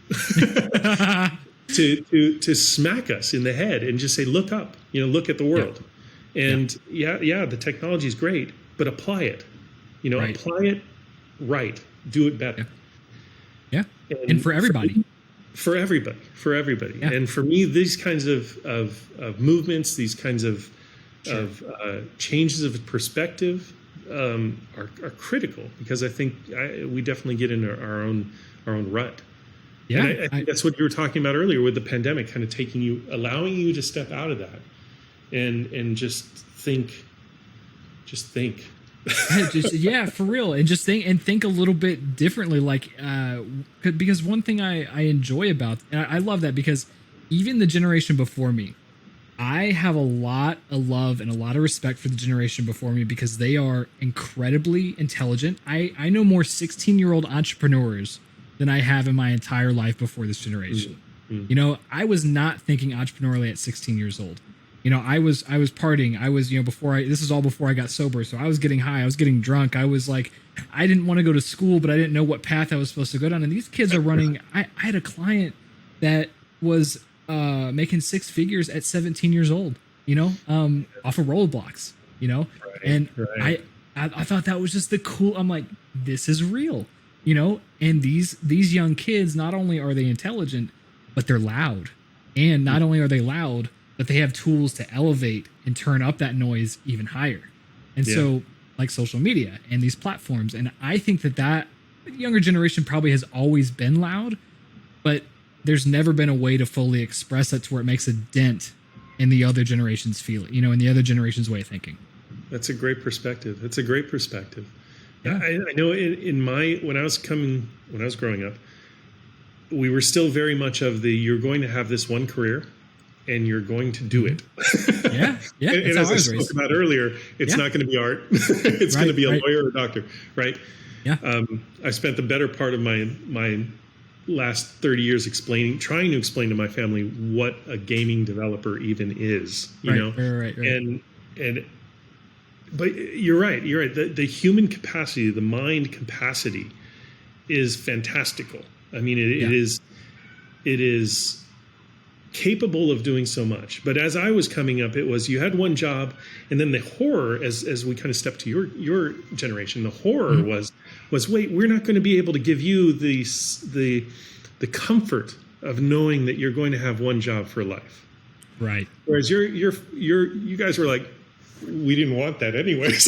Speaker 2: to smack us in the head and just say, look up, look at the world. Yeah. And the technology is great, but apply it.
Speaker 1: Right.
Speaker 2: Apply it right. Do it better.
Speaker 1: Yeah. And for everybody.
Speaker 2: For everybody. Yeah. And for me, these kinds of movements, these kinds of changes of perspective are critical, because I think we definitely get into our own rut. Yeah, and I think that's what you were talking about earlier with the pandemic, kind of allowing you to step out of that and just think.
Speaker 1: For real, and just think a little bit differently, like because one thing I enjoy about, and I love that, because even the generation before me, I have a lot of love and a lot of respect for the generation before me, because they are incredibly intelligent. I know more 16-year-old entrepreneurs than I have in my entire life before this generation. Mm-hmm. I was not thinking entrepreneurially at 16 years old. I was partying. I was, this is all before I got sober. So I was getting high. I was getting drunk. I was like, I didn't want to go to school, but I didn't know what path I was supposed to go down. And these kids are running. I had a client that was making six figures at 17 years old, off of roadblocks, and right. I thought that was just the cool. I'm like, this is real, and these young kids, not only are they intelligent, but they're loud. And not only are they loud, but they have tools to elevate and turn up that noise even higher. And so, like social media and these platforms, and I think that younger generation probably has always been loud, but there's never been a way to fully express it to where it makes a dent in the other generation's feeling, in the other generation's way of thinking.
Speaker 2: That's a great perspective. Yeah. I know when I was growing up, we were still very much of you're going to have this one career and you're going to do it.
Speaker 1: Yeah.
Speaker 2: And as I spoke about earlier, it's not going to be art. It's going to be a lawyer or a doctor, right?
Speaker 1: Yeah.
Speaker 2: I spent the better part of my last 30 years trying to explain to my family what a gaming developer even is,
Speaker 1: Right.
Speaker 2: But you're right. The human capacity, the mind capacity is fantastical. I mean, it is capable of doing so much. But as I was coming up, it was, you had one job, and then the horror, as we kind of stepped to your generation, the horror was wait, we're not going to be able to give you the comfort of knowing that you're going to have one job for life.
Speaker 1: Right.
Speaker 2: Whereas you guys were like, we didn't want that anyways.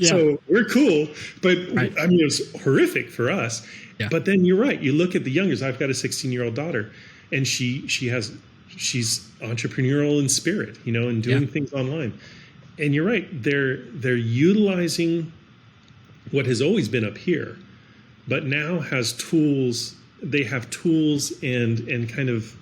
Speaker 2: So we're cool, but I mean, it was horrific for us. Yeah. But then you're right. You look at the youngers. I've got a 16-year-old daughter, and she's entrepreneurial in spirit, and doing things online. And you're right. They're utilizing what has always been up here, but now has tools. They have tools and kind of,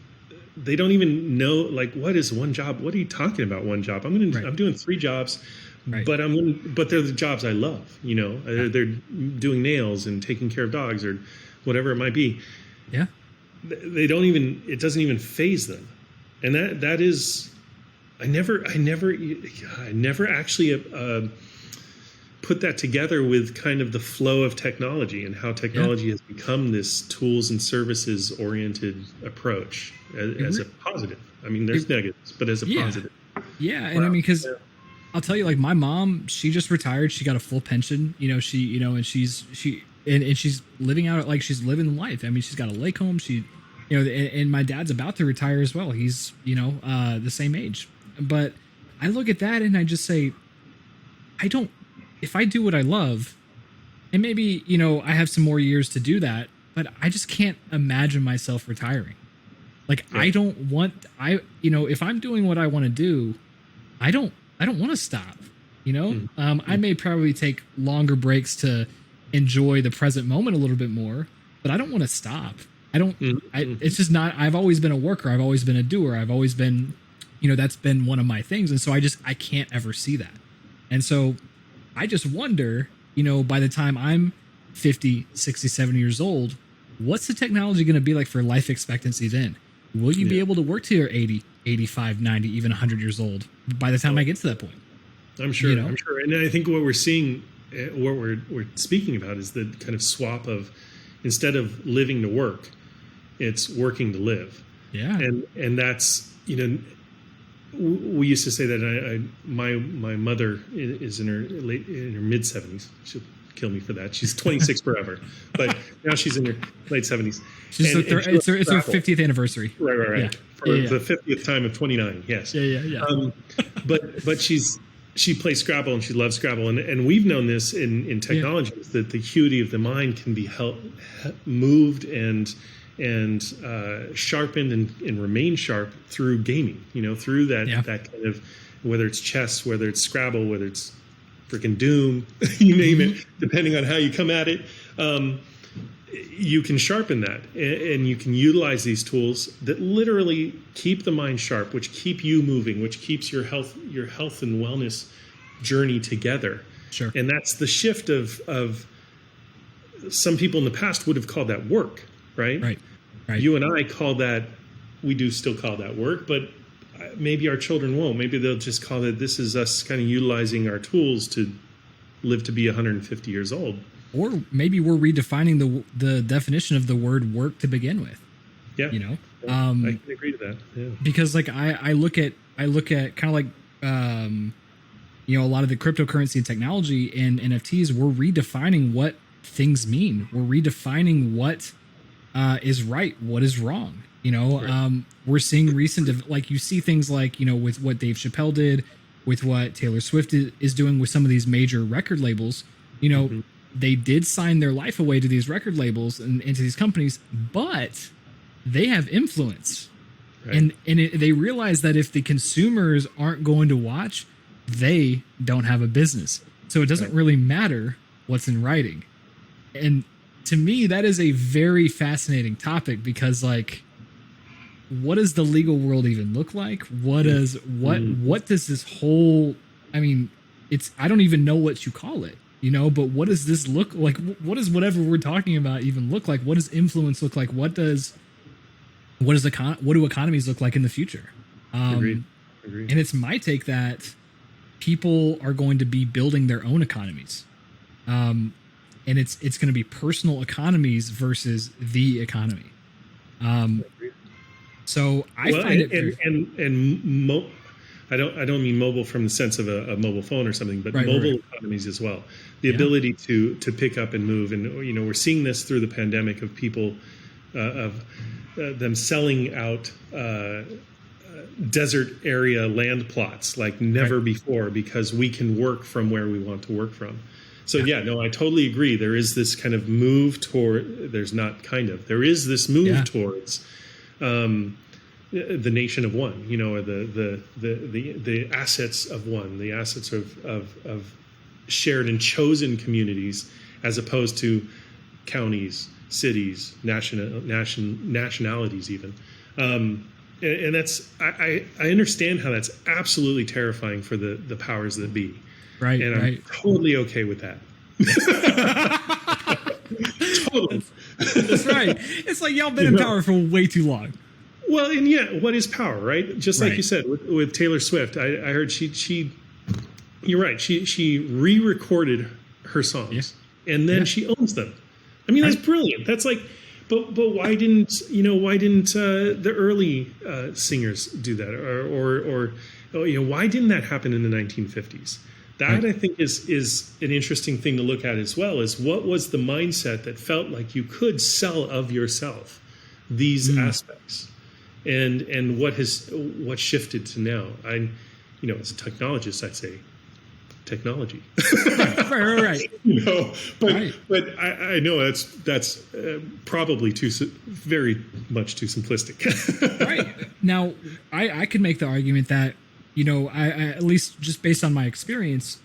Speaker 2: they don't even know, like, what is one job? What are you talking about? One job? I'm doing 3 jobs, but but they're the jobs I love. They're doing nails and taking care of dogs or whatever it might be.
Speaker 1: Yeah.
Speaker 2: It doesn't even faze them. And that is, I never actually put that together with kind of the flow of technology and how technology has become this tools and services oriented approach as a positive. I mean, there's negatives, but as a positive.
Speaker 1: Yeah. And I mean, because I'll tell you, like, my mom, she just retired. She got a full pension, and she's living out, like, she's living life. I mean, she's got a lake home. She and my dad's about to retire as well. He's, the same age. But I look at that and I just say, if I do what I love, and maybe, I have some more years to do that, but I just can't imagine myself retiring. Like, yeah. If I'm doing what I want to do, I don't want to stop, I may probably take longer breaks to enjoy the present moment a little bit more, but I don't want to stop. It's just not, I've always been a worker. I've always been a doer. I've always been, that's been one of my things. And so I can't ever see that. And so I just wonder, by the time I'm 50, 60, 70 years old, what's the technology going to be like for life expectancy then? Will you be able to work till you're 80, 85, 90, even 100 years old by the time I get to that point?
Speaker 2: I'm sure. I'm sure. And I think what we're seeing, what we're speaking about is the kind of swap of, instead of living to work, it's working to live.
Speaker 1: Yeah.
Speaker 2: And that's, we used to say that my mother is in her mid 70s. She'll kill me for that. She's 26 forever, but now she's in her late 70s.
Speaker 1: It's her 50th anniversary.
Speaker 2: Right.
Speaker 1: Yeah.
Speaker 2: For the 50th time of 29. Yes.
Speaker 1: Yeah.
Speaker 2: But she plays Scrabble and she loves Scrabble. And we've known this in technology, that the acuity of the mind can be moved and sharpened and remain sharp through gaming, through that kind of, whether it's chess, whether it's Scrabble, whether it's freaking Doom, you name it, depending on how you come at it, you can sharpen that and you can utilize these tools that literally keep the mind sharp, which keep you moving, which keeps your health and wellness journey together.
Speaker 1: Sure.
Speaker 2: And that's the shift of some people in the past would have called that work. Right. You and I we do still call that work, but maybe our children won't. Maybe they'll just call it, this is us kind of utilizing our tools to live to be 150 years old.
Speaker 1: Or maybe we're redefining the definition of the word work to begin with.
Speaker 2: Yeah. I can agree to that. Yeah.
Speaker 1: Because like I look at kind of like, a lot of the cryptocurrency and technology and NFTs, we're redefining what things mean. We're redefining what is right, what is wrong. We're seeing like you see things like, with what Dave Chappelle did, with what Taylor Swift is doing with some of these major record labels, they did sign their life away to these record labels and into these companies, but they have influence. Right. And they realize that if the consumers aren't going to watch, they don't have a business. So it doesn't really matter what's in writing. And to me, that is a very fascinating topic because, what does the legal world even look like? What does this whole? I mean, I don't even know what you call it, But what does this look like? What does whatever we're talking about even look like? What does influence look like? What do economies look like in the future?
Speaker 2: Agreed.
Speaker 1: And it's my take that people are going to be building their own economies. And it's going to be personal economies versus the economy. So I find it
Speaker 2: I don't mean mobile from the sense of a mobile phone or something, but mobile economies as well. The ability to pick up and move, and we're seeing this through the pandemic of people them selling out desert area land plots like never before because we can work from where we want to work from. So I totally agree. There is this kind of move toward. There is this move towards the nation of one. Or the assets of one, the assets of shared and chosen communities, as opposed to counties, cities, nationalities, even. And that's I understand how that's absolutely terrifying for the powers that be.
Speaker 1: Right,
Speaker 2: and I'm totally okay with that. Totally.
Speaker 1: That's right. It's like y'all been in power for way too long.
Speaker 2: Well, and what is power, right? Just like you said with Taylor Swift, I heard she you're right. She re-recorded her songs and then she owns them. I mean, that's brilliant. That's like, but why didn't the early singers do that, or why didn't that happen in the 1950s? That I think is an interesting thing to look at as well. Is what was the mindset that felt like you could sell of yourself? these aspects, and what shifted to now. As a technologist, I'd say technology.
Speaker 1: Right.
Speaker 2: But I know that's probably very much too simplistic.
Speaker 1: Right. Now, I could make the argument that, I at least just based on my experience,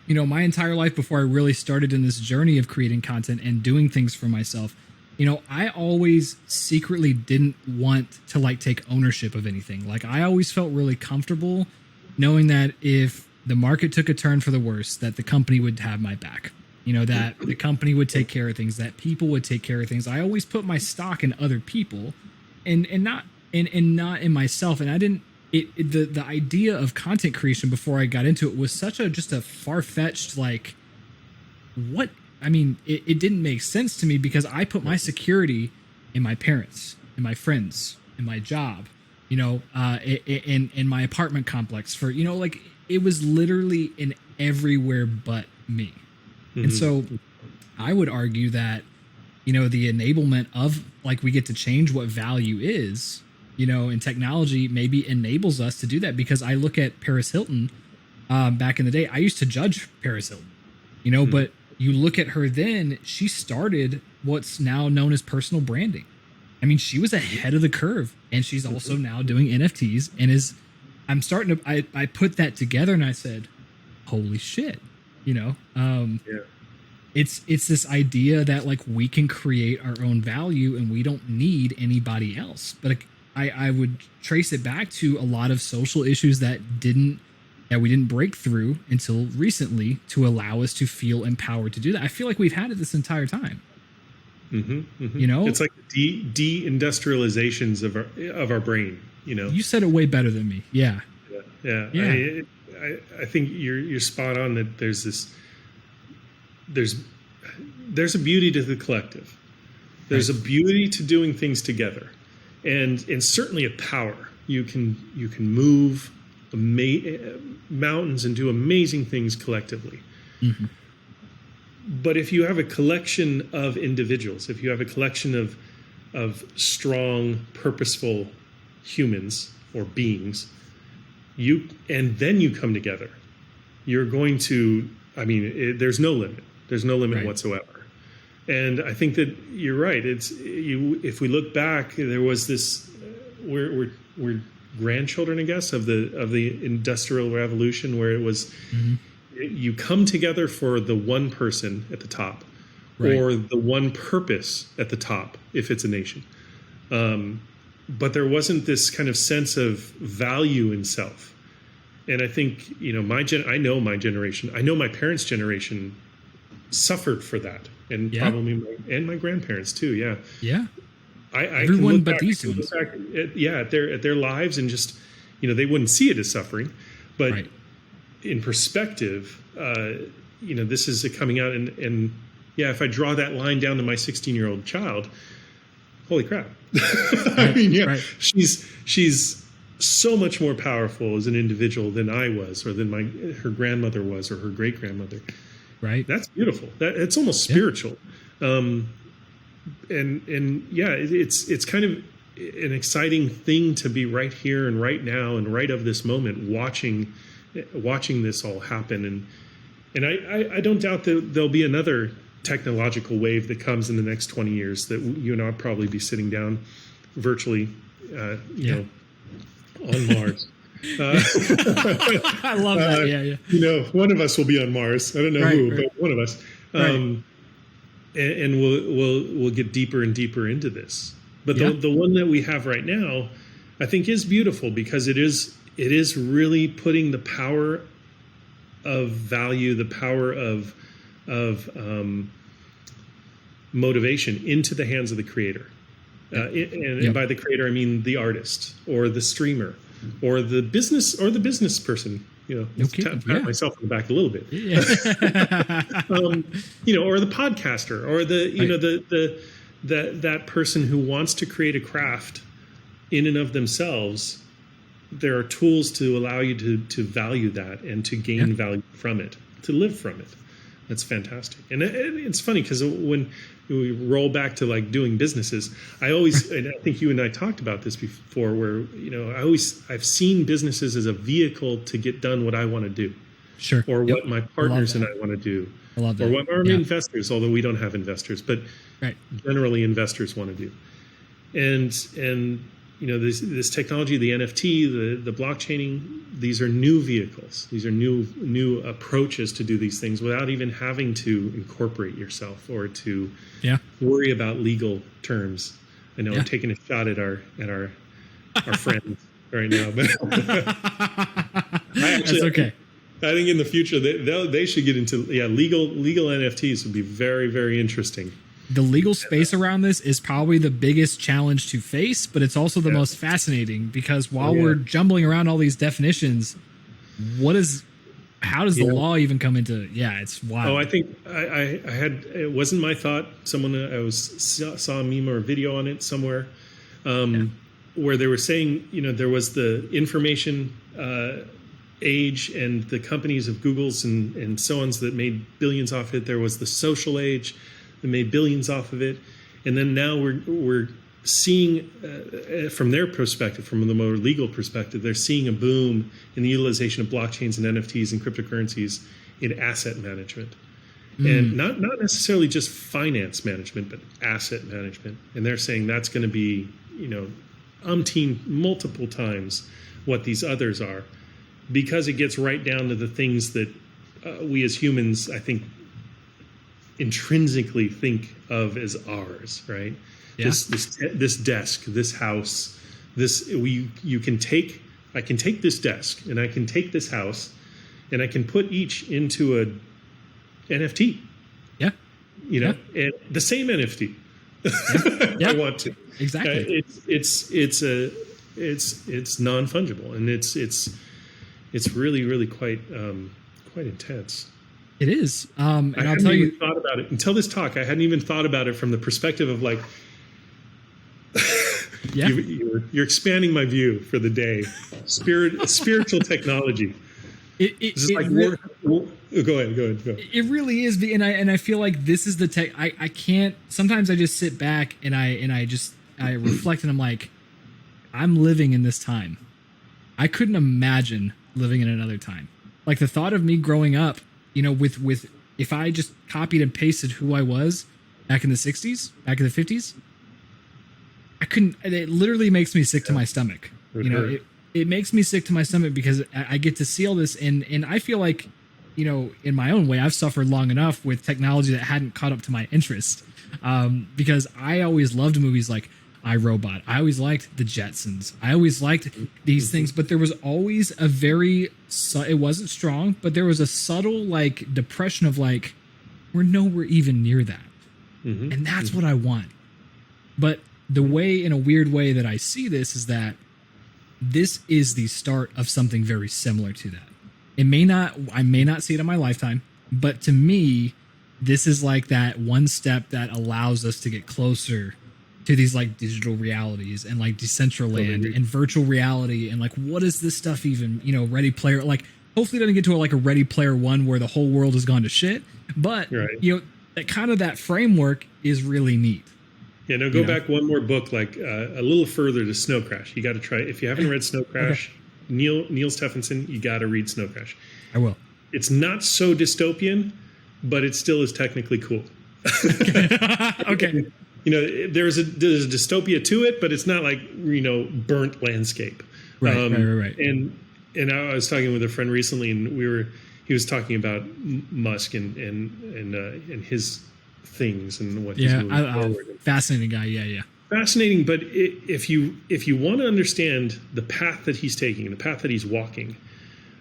Speaker 1: my entire life before I really started in this journey of creating content and doing things for myself, I always secretly didn't want to take ownership of anything. I always felt really comfortable knowing that if the market took a turn for the worse, that the company would have my back, that the company would take care of things, that people would take care of things. I always put my stock in other people and not in myself. And I didn't, the idea of content creation before I got into it was such just a far-fetched, it didn't make sense to me because I put my security in my parents, in my friends, in my job, in my apartment complex for, it was literally in everywhere but me. And so I would argue that, the enablement of we get to change what value is, and technology maybe enables us to do that, because I look at Paris Hilton back in the day. I used to judge Paris Hilton, but you look at her then, she started what's now known as personal branding. I mean, she was ahead of the curve, and she's also now doing NFTs and I put that together and I said, holy shit, it's this idea that we can create our own value and we don't need anybody else. But I would trace it back to a lot of social issues that we didn't break through until recently to allow us to feel empowered to do that. I feel like we've had it this entire time. It's like the de-industrializations of our brain. You said it way better than me. Yeah.
Speaker 2: I think you're spot on that there's a beauty to the collective. There's a beauty to doing things together, and certainly a power. You can move mountains and do amazing things collectively. But if you have a collection of individuals, if you have a collection of strong, purposeful humans or beings, then you come together, you're going to, there's no limit. There's no limit whatsoever. And I think that you're right. If we look back, there was this, we're grandchildren, I guess, of the Industrial Revolution, where it was, you come together for the one person at the top, or the one purpose at the top, if it's a nation. But there wasn't this kind of sense of value in self. And I think, I know my generation, I know my parents' generation suffered for that, and probably my grandparents too. Yeah.
Speaker 1: Yeah.
Speaker 2: Everyone but these ones. At their lives, and just, they wouldn't see it as suffering, but in perspective, this is coming out, and if I draw that line down to my 16-year-old child, holy crap. She's so much more powerful as an individual than I was, or than her grandmother was, or her great grandmother.
Speaker 1: Right.
Speaker 2: That's beautiful. It's almost spiritual. It's kind of an exciting thing to be right here and right now and right of this moment, watching this all happen. And I don't doubt that there'll be another technological wave that comes in the next 20 years that you and I'll probably be sitting down virtually, on Mars.
Speaker 1: I love that.
Speaker 2: One of us will be on Mars. I don't know who, but one of us. And we'll get deeper and deeper into this. But the one that we have right now, I think, is beautiful, because it is really putting the power of value, the power of motivation into the hands of the creator. And by the creator, I mean the artist, or the streamer, or the business person. Pat myself on the back a little bit. Or the podcaster, or that person who wants to create a craft in and of themselves. There are tools to allow you to value that and to gain value from it, to live from it. That's fantastic. And it's funny because when we roll back to like doing businesses, I always, and I think you and I talked about this before, where, I've seen businesses as a vehicle to get done what I want to do.
Speaker 1: Sure.
Speaker 2: Or what my partners and I want to do.
Speaker 1: I love that.
Speaker 2: Or what our investors, although we don't have investors, but generally investors want to do. And this technology, the NFT, the blockchaining, these are new vehicles. These are new approaches to do these things without even having to incorporate yourself or to worry about legal terms. I know I'm taking a shot at our friends right now, but
Speaker 1: that's okay.
Speaker 2: I think in the future they should get into legal NFTs would be very, very interesting.
Speaker 1: The legal space around this is probably the biggest challenge to face, but it's also the most fascinating because while we're jumbling around all these definitions, how does the law even come into? Yeah, it's wild.
Speaker 2: Oh, I think I had, it wasn't my thought. Saw a meme or a video on it somewhere where they were saying, there was the information age and the companies of Google's and so on's that made billions off it. There was the social age that made billions off of it. And then now we're seeing from their perspective, from the more legal perspective, they're seeing a boom in the utilization of blockchains and NFTs and cryptocurrencies in asset management. And not necessarily just finance management, but asset management. And they're saying that's going to be, multiple times what these others are, because it gets right down to the things that we as humans, I think, intrinsically think of as ours, right? Yeah. This desk, this house, I can take this desk and I can take this house and I can put each into a NFT. Yeah. And the same NFT. Yeah. I want to.
Speaker 1: Exactly.
Speaker 2: It's non-fungible, and it's really, really quite intense.
Speaker 1: It is.
Speaker 2: And I'll tell you, thought about it until this talk. I hadn't even thought about it from the perspective of like, you're expanding my view for the day. Spiritual technology. Go ahead.
Speaker 1: It really is, and I feel like this is the tech. I can't. Sometimes I just sit back and I reflect, and I'm like, I'm living in this time. I couldn't imagine living in another time. Like the thought of me growing up, with if I just copied and pasted who I was back in the 60s, back in the 50s, I couldn't. It literally makes me sick to my stomach. It makes me sick to my stomach because I get to see all this, and I feel like, in my own way, I've suffered long enough with technology that hadn't caught up to my interest. Because I always loved movies like iRobot. I always liked the Jetsons. I always liked these things, but there was always it wasn't strong, but there was a subtle like depression of like, we're nowhere even near that. And that's what I want. But the way, in a weird way that I see this is that this is the start of something very similar to that. I may not see it in my lifetime, but to me, this is like that one step that allows us to get closer to these like digital realities and like Decentraland and virtual reality and like, what is this stuff even, Ready Player, like hopefully it doesn't get to a Ready Player One where the whole world has gone to shit, but that kind of that framework is really neat.
Speaker 2: Yeah, no, go back one more book, like a little further to Snow Crash. You got to try, if you haven't read Snow Crash, Neil Stephenson, you got to read Snow Crash.
Speaker 1: I will.
Speaker 2: It's not so dystopian, but it still is technically cool.
Speaker 1: Okay.
Speaker 2: There's a dystopia to it, but it's not like, burnt landscape.
Speaker 1: Right.
Speaker 2: And I was talking with a friend recently, and he was talking about Musk and his things and what he's moving forward.
Speaker 1: Fascinating guy. Yeah.
Speaker 2: Fascinating, but if you want to understand the path that he's taking, the path that he's walking,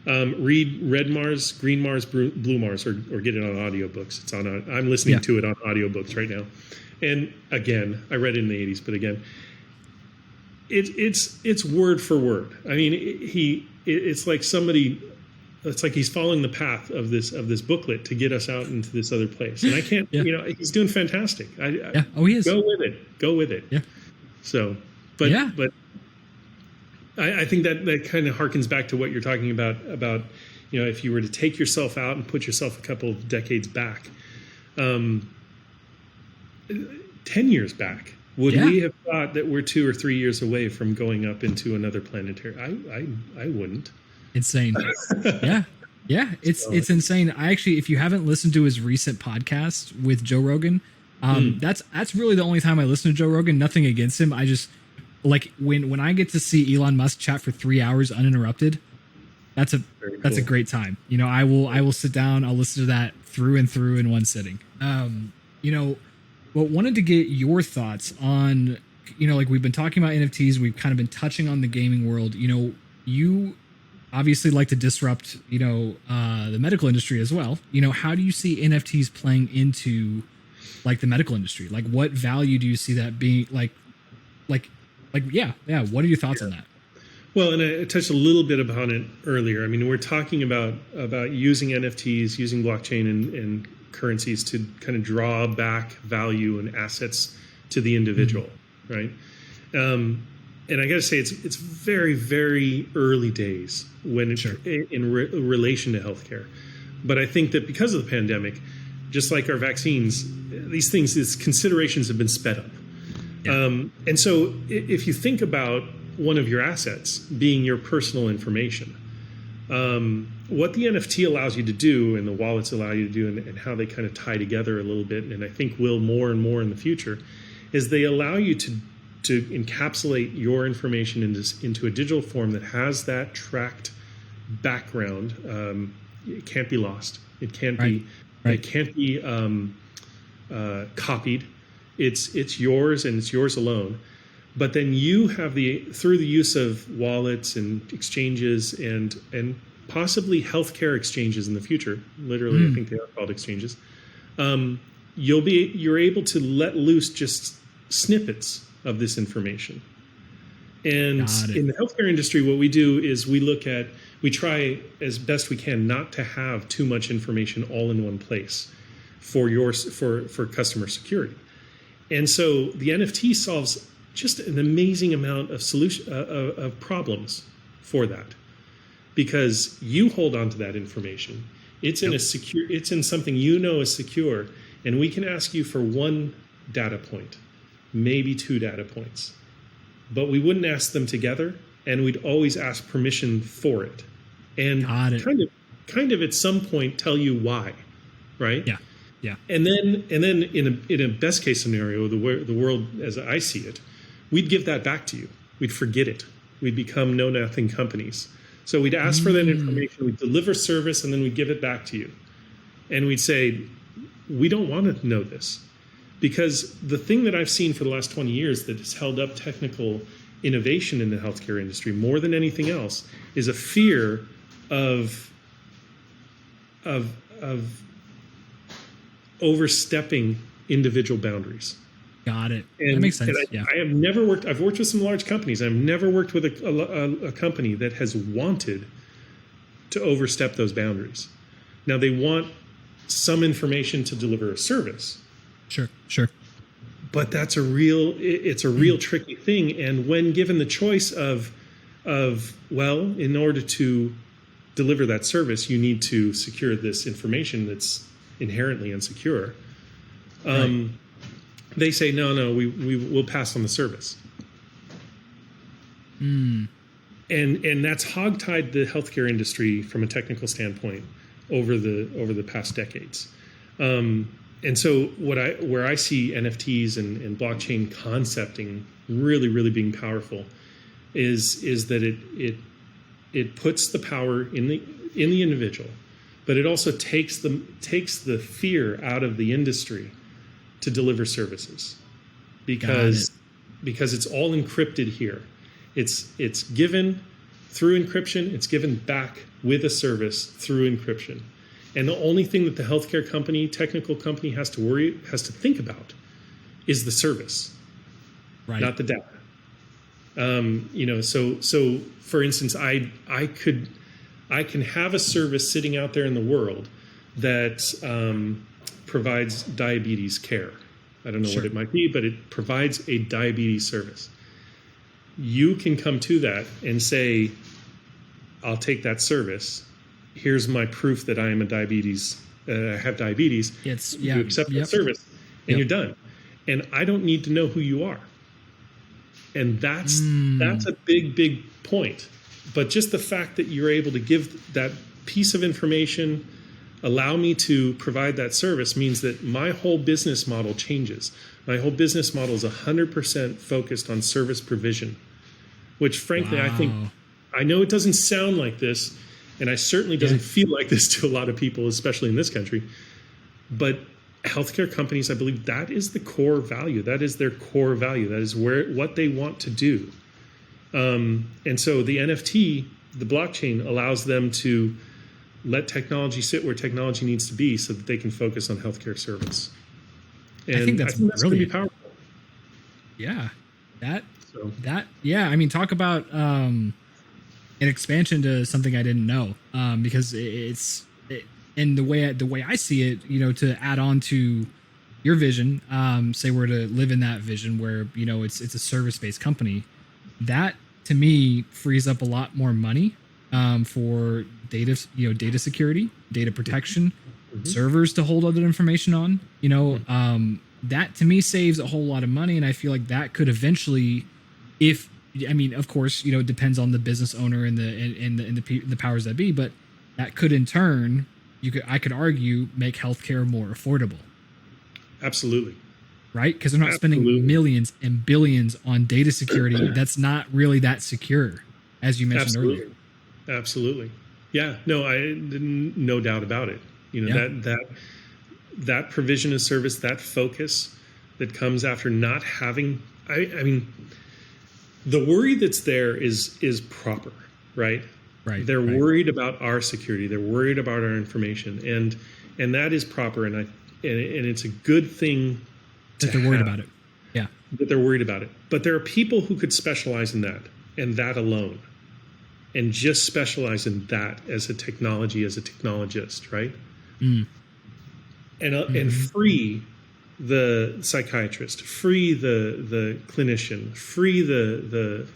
Speaker 2: read Red Mars, Green Mars, Blue Mars, or get it on audiobooks. It's on. I'm listening to it on audiobooks right now. And again, I read it in the 80s, but again, it's word for word. I mean, it's like somebody. It's like he's following the path of this booklet to get us out into this other place. And I can't, he's doing fantastic. He is. Go with it. Yeah. So, but I think that kind of harkens back to what you're talking about, if you were to take yourself out and put yourself a couple of decades back, 10 years back, would we have thought that we're 2 or 3 years away from going up into another planetary? I wouldn't.
Speaker 1: Insane. Yeah, it's insane. I actually, if you haven't listened to his recent podcast with Joe Rogan, that's really the only time I listen to Joe Rogan. Nothing against him. I just like when I get to see Elon Musk chat for 3 hours uninterrupted. That's a great time. I will sit down. I'll listen to that through and through in one sitting. But wanted to get your thoughts on, like we've been talking about NFTs. We've kind of been touching on the gaming world. You obviously like to disrupt, the medical industry as well. How do you see NFTs playing into like the medical industry? Like what value do you see that being like, yeah. What are your thoughts on that?
Speaker 2: Well, and I touched a little bit about it earlier. I mean, we're talking about using NFTs, using blockchain and currencies to kind of draw back value and assets to the individual, right? And I got to say, it's very, very early days when it's in relation to healthcare. But I think that because of the pandemic, just like our vaccines, these considerations have been sped up. Yeah. And so if you think about one of your assets being your personal information, what the NFT allows you to do and the wallets allow you to do and how they kind of tie together a little bit, and I think will more and more in the future, is they allow you to encapsulate your information into a digital form that has that tracked background. It can't be lost. It can't be. Right. It can't be copied. It's yours and it's yours alone. But then you have through the use of wallets and exchanges and possibly healthcare exchanges in the future. Literally, I think they are called exchanges. You're able to let loose just snippets of this information. And in the healthcare industry, what we do is we try as best we can not to have too much information all in one place for customer security. And so the NFT solves just an amazing amount of problems for that, because you hold on to that information. It's in it's in something is secure, and we can ask you for one data point, maybe 2 data points, but we wouldn't ask them together, and we'd always ask permission for it, and kind of at some point tell you why, right? Yeah. And then in a best case scenario, the world as I see it, we'd give that back to you. We'd forget it. We'd become know-nothing companies. So we'd ask for that information, we'd deliver service, and then we'd give it back to you. And we'd say, we don't want to know this. Because the thing that I've seen for the last 20 years that has held up technical innovation in the healthcare industry more than anything else is a fear of overstepping individual boundaries.
Speaker 1: Got it. That makes sense.
Speaker 2: I've worked with some large companies. I've never worked with a company that has wanted to overstep those boundaries. Now they want some information to deliver a service. Sure. But that's a real tricky thing. And when given the choice of in order to deliver that service, you need to secure this information that's inherently insecure. They say, no, we will pass on the service. And that's hogtied the healthcare industry from a technical standpoint over the past decades. And so where I see NFTs and blockchain concepting really, really being powerful is that it puts the power in the individual, but it also takes the fear out of the industry to deliver services, because it's all encrypted here. It's given through encryption. It's given back with a service through encryption. And the only thing that the healthcare technical company has to think about is the service, not the data. So for instance, I can have a service sitting out there in the world that provides diabetes care. I don't know what it might be, but it provides a diabetes service. You can come to that and say, I'll take that service here's my proof that I am I have diabetes. You accept that service, and you're done. And I don't need to know who you are. And that's a big point. But just the fact that you're able to give that piece of information, allow me to provide that service, means that my whole business model changes. My whole business model is 100% focused on service provision, which frankly, I know it doesn't sound like this, and I certainly doesn't feel like this to a lot of people, especially in this country. But healthcare companies, I believe that is the core value. That is their core value. That is what they want to do. And so the NFT, the blockchain, allows them to let technology sit where technology needs to be so that they can focus on healthcare service. And
Speaker 1: I think that's
Speaker 2: going to be powerful.
Speaker 1: Yeah. I mean, talk about an expansion to something I didn't know, because and the way I see it, to add on to your vision, say we're to live in that vision where, it's a service-based company, that to me frees up a lot more money for data security, data protection, servers to hold other information on, that to me saves a whole lot of money. And I feel like that could eventually, of course, it depends on the business owner and the powers that be, but that could in turn, I could argue, make healthcare more affordable.
Speaker 2: Absolutely.
Speaker 1: Right? Because they're not spending millions and billions on data security that's not really that secure, as you mentioned earlier.
Speaker 2: Absolutely. Yeah. No, no doubt about it. That provision of service, that focus that comes after not having, I mean, the worry that's there is proper, right?
Speaker 1: Right.
Speaker 2: They're worried about our security. They're worried about our information, and that is proper. And it's a good thing
Speaker 1: that they're worried about it. Yeah.
Speaker 2: That they're worried about it. But there are people who could specialize in that and that alone, and just specialize in that as a technologist, right? And free the psychiatrist, free the clinician, free the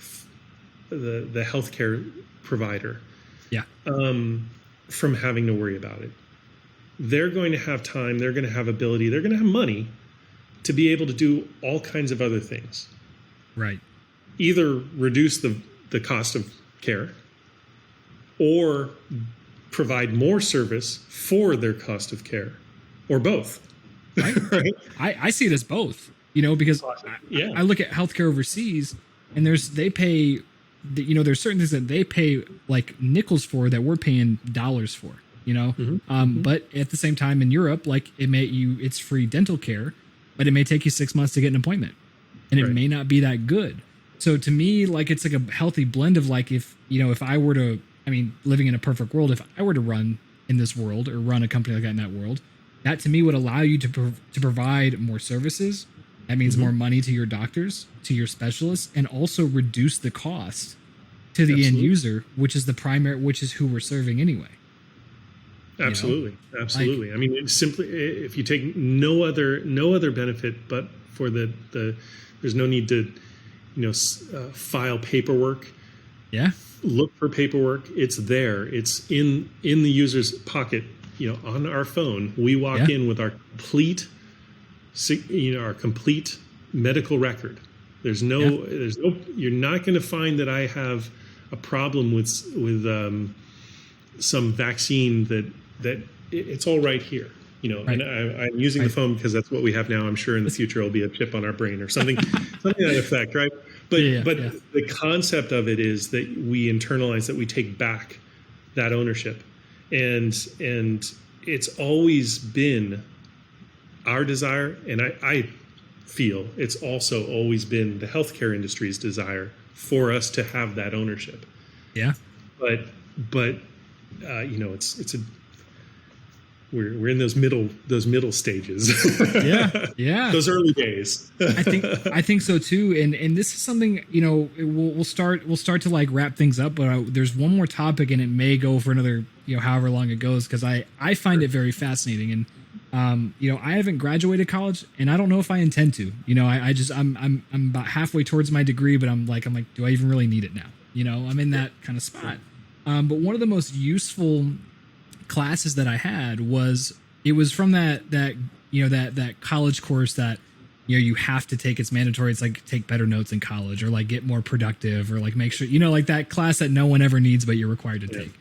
Speaker 2: healthcare provider, from having to worry about it. They're going to have time, they're going to have ability, they're going to have money to be able to do all kinds of other things.
Speaker 1: Right.
Speaker 2: Either reduce the cost of care or provide more service for their cost of care, or both.
Speaker 1: Right. Right? I see it as both, because I look at healthcare overseas, and there's certain things that they pay like nickels for that we're paying dollars for, but at the same time in Europe, like it's free dental care, but it may take you 6 months to get an appointment, and it may not be that good. So to me, like, it's like a healthy blend of like, if I were to, living in a perfect world, if I were to run in this world or run a company like that in that world, that to me would allow you to provide more services. That means more money to your doctors, to your specialists, and also reduce the cost to the end user, which is who we're serving anyway.
Speaker 2: Absolutely. Like, it's simply, if you take no other benefit, but for there's no need to, file paperwork.
Speaker 1: Yeah.
Speaker 2: Look for paperwork. It's there. It's in the user's pocket. On our phone, we walk in with our complete medical record. There's no. You're not going to find that I have a problem with some vaccine that it's all right here. And I'm using the phone because that's what we have now. I'm sure in the future it'll be a chip on our brain or something, something to that effect, right? But the concept of it is that we internalize, that we take back that ownership, and it's always been our desire, and I feel it's also always been the healthcare industry's desire for us to have that ownership.
Speaker 1: Yeah.
Speaker 2: But it's a we're in those middle stages. Yeah. Those early days.
Speaker 1: I think so too. And this is something, we'll start to like wrap things up, but there's one more topic, and it may go for another, however long it goes, because I find it very fascinating. And I haven't graduated college, and I don't know if I intend to. I'm about halfway towards my degree, but I'm like, do I even really need it now? I'm in that kind of spot. But one of the most useful classes that I had was from that college course that you have to take. It's mandatory. It's like take better notes in college, or like get more productive, or like make sure like that class that no one ever needs but you're required to take.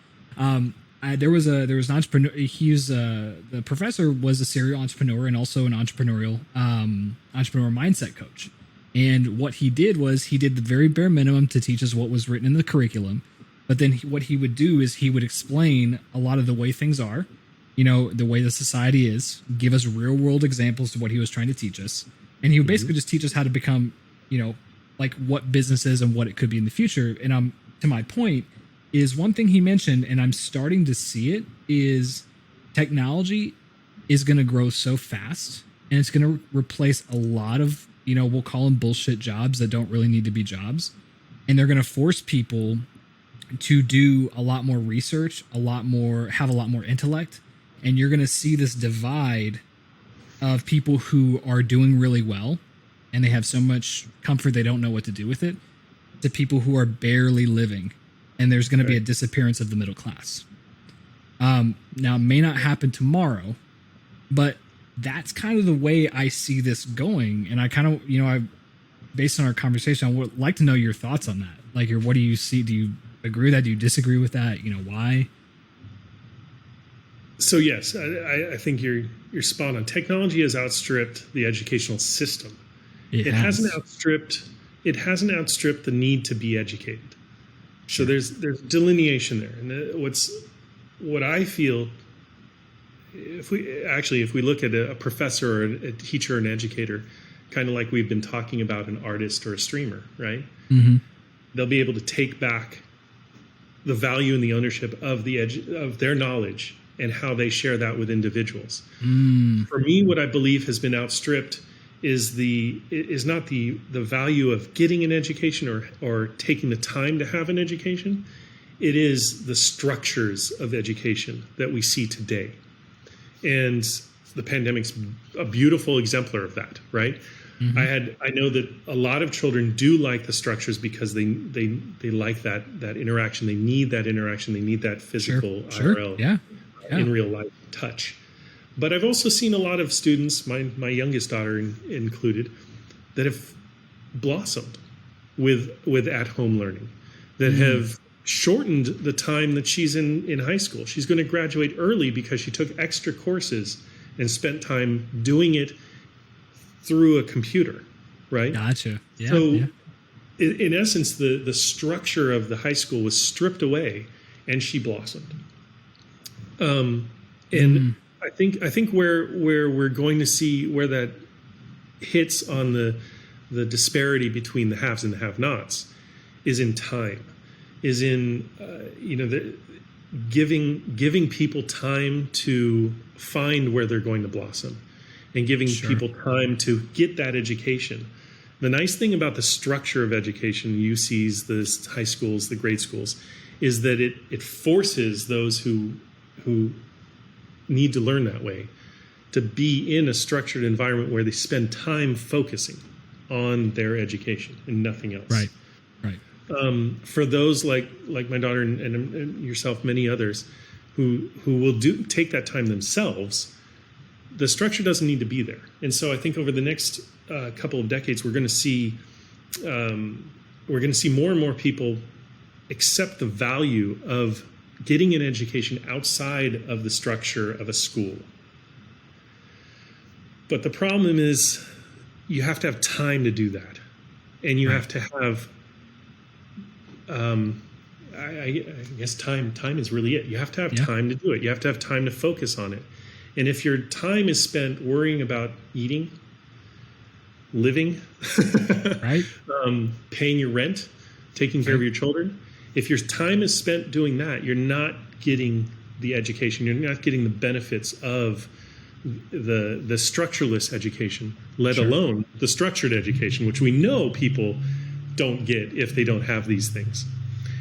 Speaker 1: There was an entrepreneur. The professor was a serial entrepreneur and also an entrepreneurial mindset coach. And what he did was he did the very bare minimum to teach us what was written in the curriculum. But then what he would do is he would explain a lot of the way things are, the way the society is, give us real world examples of what he was trying to teach us. And he would basically just teach us how to become, like what business is and what it could be in the future. And to my point is one thing he mentioned, and I'm starting to see it, is technology is going to grow so fast, and it's going to replace a lot of, we'll call them bullshit jobs that don't really need to be jobs. And they're going to force people to do a lot more research, have a lot more intellect. And you're going to see this divide of people who are doing really well and they have so much comfort they don't know what to do with it, to people who are barely living. And there's going to be a disappearance of the middle class. Now, it may not happen tomorrow, but that's kind of the way I see this going. And I kind of, based on our conversation, I would like to know your thoughts on that. Like, what do you see? Do you agree with that? Do you disagree with that? Why?
Speaker 2: So yes, I think you're spot on. Technology has outstripped the educational system. It hasn't outstripped the need to be educated. So there's delineation there, and what I feel, if we look at a professor or a teacher or an educator, kind of like we've been talking about an artist or a streamer, right? Mm-hmm. They'll be able to take back the value and the ownership of of their knowledge and how they share that with individuals. For me, what I believe has been outstripped is not the value of getting an education or taking the time to have an education. It is the structures of education that we see today. And the pandemic's a beautiful exemplar of that, right? Mm-hmm. I know that a lot of children do like the structures because they like that interaction. They need that interaction. They need that physical IRL in real life touch. But I've also seen a lot of students, my youngest daughter included, that have blossomed with at-home learning, that have shortened the time that she's in high school. She's going to graduate early because she took extra courses and spent time doing it through a computer, right?
Speaker 1: Gotcha. Yeah,
Speaker 2: so in essence, the structure of the high school was stripped away and she blossomed. I think where we're going to see where that hits on the disparity between the haves and the have-nots is in time, is in giving people time to find where they're going to blossom, and giving people time to get that education. The nice thing about the structure of education, UCs, the high schools, the grade schools, is that it forces those who need to learn that way to be in a structured environment where they spend time focusing on their education and nothing else.
Speaker 1: Right.
Speaker 2: For those like my daughter and yourself, many others who will take that time themselves, the structure doesn't need to be there. And so I think over the next couple of decades, we're going to see more and more people accept the value of getting an education outside of the structure of a school. But the problem is you have to have time to do that. And you have to have, I guess time is really it. You have to have time to do it. You have to have time to focus on it. And if your time is spent worrying about eating, living,
Speaker 1: right,
Speaker 2: paying your rent, taking care of your children, if your time is spent doing that, you're not getting the education. You're not getting the benefits of the structureless education, let alone the structured education, which we know people don't get if they don't have these things.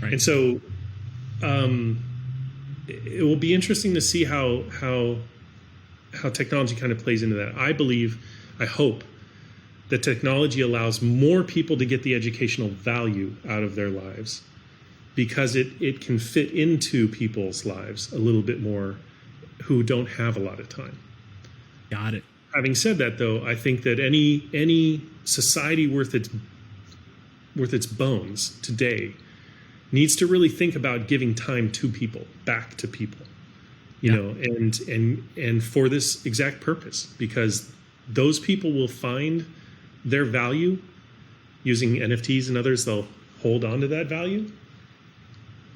Speaker 2: Right. And so it will be interesting to see how technology kind of plays into that. I hope that technology allows more people to get the educational value out of their lives, because it can fit into people's lives a little bit more who don't have a lot of time.
Speaker 1: Got it.
Speaker 2: Having said that, though, I think that any society worth its bones today needs to really think about giving time to people, back to people, you know, and for this exact purpose, because those people will find their value using NFTs and others. They'll hold on to that value.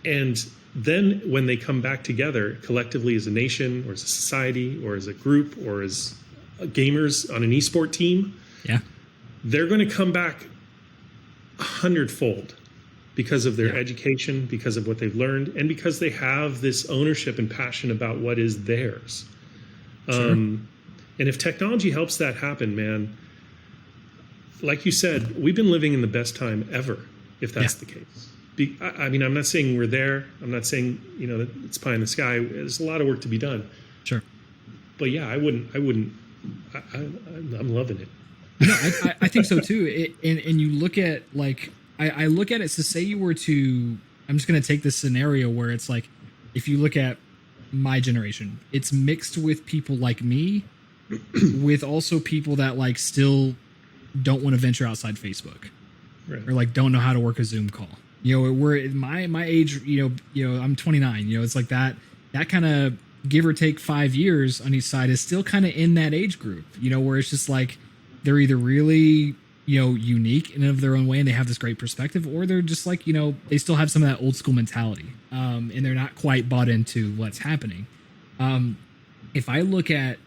Speaker 2: And then when they come back together collectively as a nation or as a society or as a group or as gamers on an esport team, they're going to come back 100-fold because of their education, because of what they've learned, and because they have this ownership and passion about what is theirs. Sure. And if technology helps that happen, man, like you said, we've been living in the best time ever, if that's the case. I mean, I'm not saying we're there. I'm not saying, you know, that it's pie in the sky. There's a lot of work to be done.
Speaker 1: Sure.
Speaker 2: But yeah, I'm loving it.
Speaker 1: No, I think so too. And you look at, like, I look at it. So say you were to, I'm just going to take this scenario where it's like, if you look at my generation, it's mixed with people like me, with also people that like still don't want to venture outside Facebook, right, or like don't know how to work a Zoom call. You know, we're my age. You know, I'm 29. You know, it's like that kind of give or take 5 years on each side is still kind of in that age group. You know, where it's just like they're either really, you know, unique in of their own way and they have this great perspective, or they're just like, you know, they still have some of that old school mentality, and they're not quite bought into what's happening. If I look at,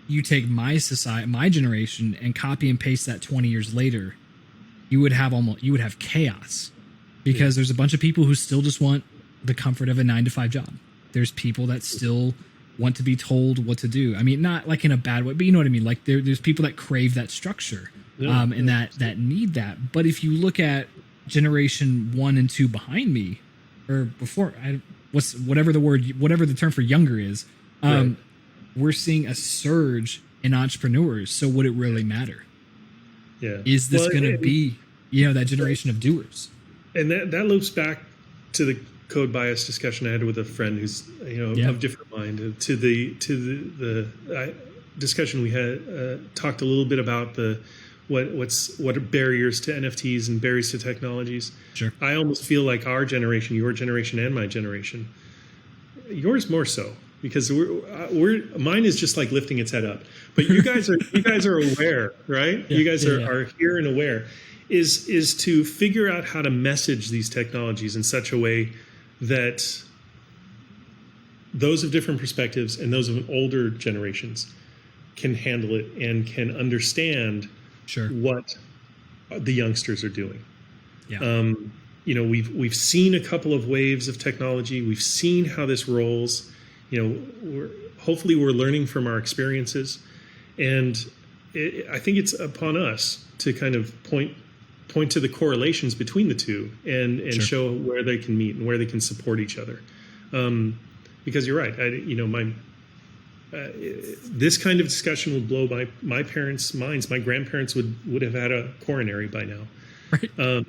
Speaker 1: you take my society, my generation, and copy and paste that 20 years later, you would have chaos, because there's a bunch of people who still just want the comfort of a 9-to-5 job. There's people that still want to be told what to do. I mean, not like in a bad way, but you know what I mean? Like there's people that crave that structure, and that need that. But if you look at generation 1 and 2 behind me, or before, whatever the term for younger is, we're seeing a surge in entrepreneurs. So would it really matter? Yeah. Is this going to be, you know, that generation of doers?
Speaker 2: And that loops back to the code bias discussion I had with a friend who's, you know, of different mind, to the discussion we had, talked a little bit about what are barriers to NFTs and barriers to technologies.
Speaker 1: Sure.
Speaker 2: I almost feel like our generation, your generation, and my generation, yours more so, because mine is just like lifting its head up, but you guys are aware, right? You guys are here and aware. Is to figure out how to message these technologies in such a way that those of different perspectives and those of older generations can handle it and can understand what the youngsters are doing. Yeah. You know, we've seen a couple of waves of technology. We've seen how this rolls. You know, hopefully we're learning from our experiences, and I think it's upon us to kind of point to the correlations between the two and show where they can meet and where they can support each other. Because you're right. This kind of discussion would blow my parents' minds. My grandparents would have had a coronary by now. Right.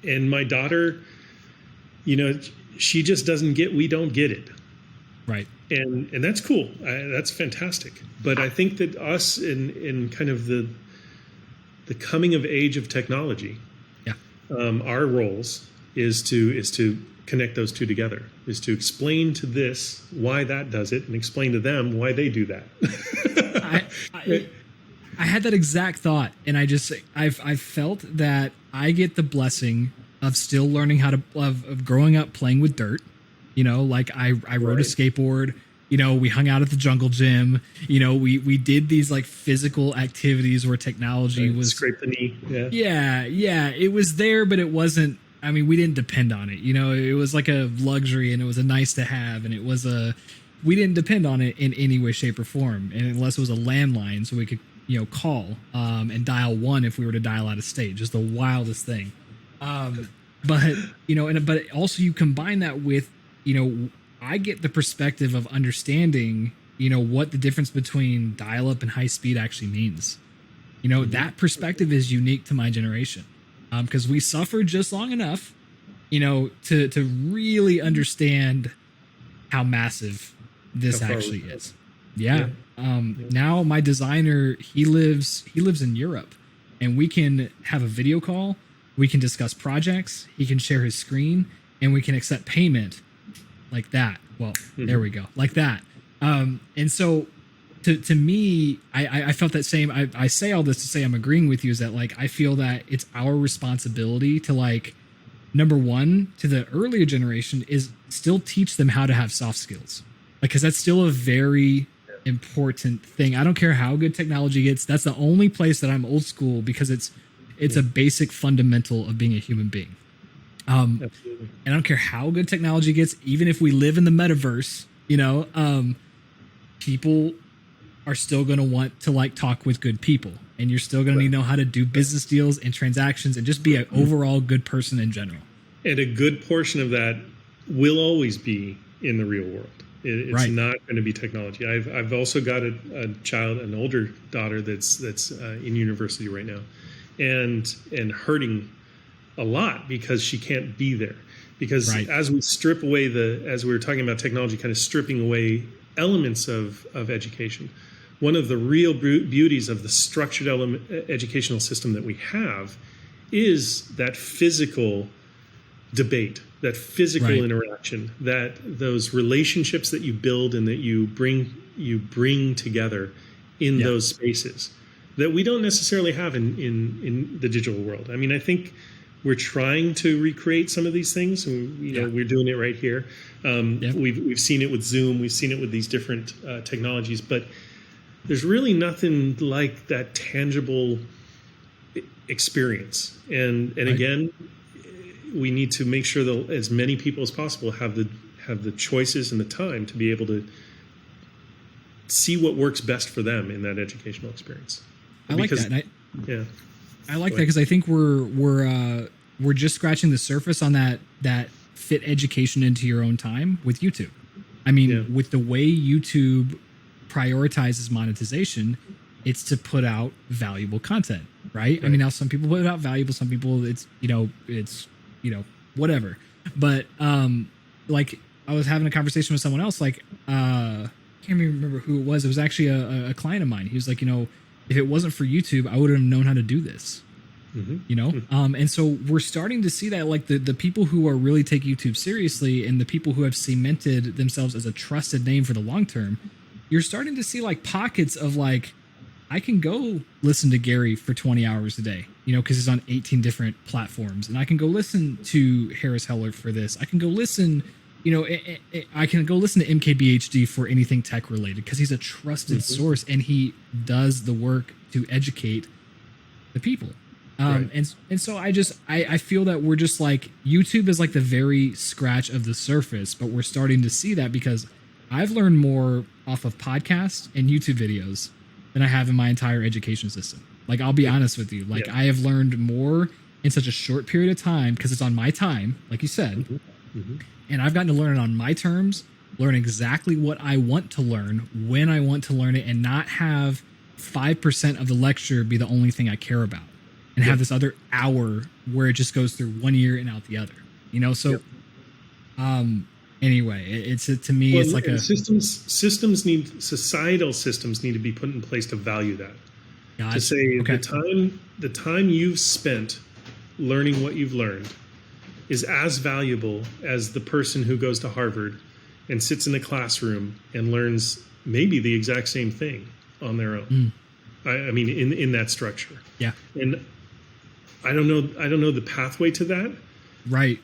Speaker 2: And my daughter, you know, she just doesn't get, we don't get it.
Speaker 1: Right.
Speaker 2: And that's cool. That's fantastic. But I think that us in kind of the coming of age of technology, our roles is to connect those two together, is to explain to this why that does it and explain to them why they do that.
Speaker 1: I had that exact thought, and I've felt that I get the blessing of still learning how to of growing up playing with dirt. You know, like I rode a skateboard. You know, we hung out at the jungle gym. You know, we did these like physical activities where technology was
Speaker 2: scrape the knee.
Speaker 1: Yeah. It was there, but it wasn't. I mean, we didn't depend on it. You know, it was like a luxury, and it was a nice to have, and we didn't depend on it in any way, shape, or form, and unless it was a landline, so we could, you know, call and dial 1 if we were to dial out of state. Just the wildest thing. But you know, but also you combine that with, you know, I get the perspective of understanding, you know, what the difference between dial-up and high speed actually means. You know, that perspective is unique to my generation, because we suffered just long enough, you know, to really understand how massive this
Speaker 2: How far
Speaker 1: actually
Speaker 2: we go.
Speaker 1: is. Yeah. Now my designer, he lives in Europe, and we can have a video call. We can discuss projects. He can share his screen, and we can accept payment like that. Well, there we go, like that. And so to me, I felt that same. I say all this to say I'm agreeing with you. Is that like I feel that it's our responsibility to like, number one, to the earlier generation is still teach them how to have soft skills, like because that's still a very important thing. I don't care how good technology gets. That's the only place that I'm old school because it's a basic fundamental of being a human being.
Speaker 2: Absolutely.
Speaker 1: And I don't care how good technology gets, even if we live in the metaverse, people are still going to want to like talk with good people, and you're still going to need to know how to do business deals and transactions and just be an overall good person in general.
Speaker 2: And a good portion of that will always be in the real world. It's not going to be technology. I've also got a child, an older daughter that's in university right now, and hurting a lot because she can't be there. Because as we strip away as we were talking about technology, kind of stripping away elements of education, one of the real beauties of the structured educational system that we have is that physical debate, that physical interaction, that those relationships that you build and that you bring together in those spaces that we don't necessarily have in the digital world. I mean, I think we're trying to recreate some of these things. We're doing it right here. We've seen it with Zoom. We've seen it with these different technologies, but there's really nothing like that tangible experience. And again, we need to make sure that as many people as possible have the choices and the time to be able to see what works best for them in that educational experience.
Speaker 1: I like that. I like that because I think we're just scratching the surface on that fit education into your own time with YouTube. I mean, with the way YouTube prioritizes monetization, it's to put out valuable content, right? I mean, now some people put out valuable, some people it's whatever. But like I was having a conversation with someone else, like can't even remember who it was. It was actually a client of mine. He was like, if it wasn't for YouTube, I wouldn't have known how to do this. And so we're starting to see that like the people who are really take YouTube seriously and the people who have cemented themselves as a trusted name for the long term, you're starting to see like pockets of like, I can go listen to Gary for 20 hours a day, because he's on 18 different platforms, and I can go listen to Harris Heller for this. I can go listen, I can go listen to MKBHD for anything tech related because he's a trusted source and he does the work to educate the people. And so I feel that we're just like, YouTube is like the very scratch of the surface, but we're starting to see that because I've learned more off of podcasts and YouTube videos than I have in my entire education system. Like, I'll be honest with you. Like, I have learned more in such a short period of time because it's on my time, like you said. And I've gotten to learn it on my terms, learn exactly what I want to learn, when I want to learn it, and not have 5% of the lecture be the only thing I care about. And have this other hour where it just goes through one ear and out the other, So, anyway, it's to me, it's like a societal systems need to be put in place to value that.
Speaker 2: To say the time you've spent learning what you've learned is as valuable as the person who goes to Harvard and sits in a classroom and learns maybe the exact same thing on their own. I mean, in that structure. Yeah. And I don't know the pathway to that. Right.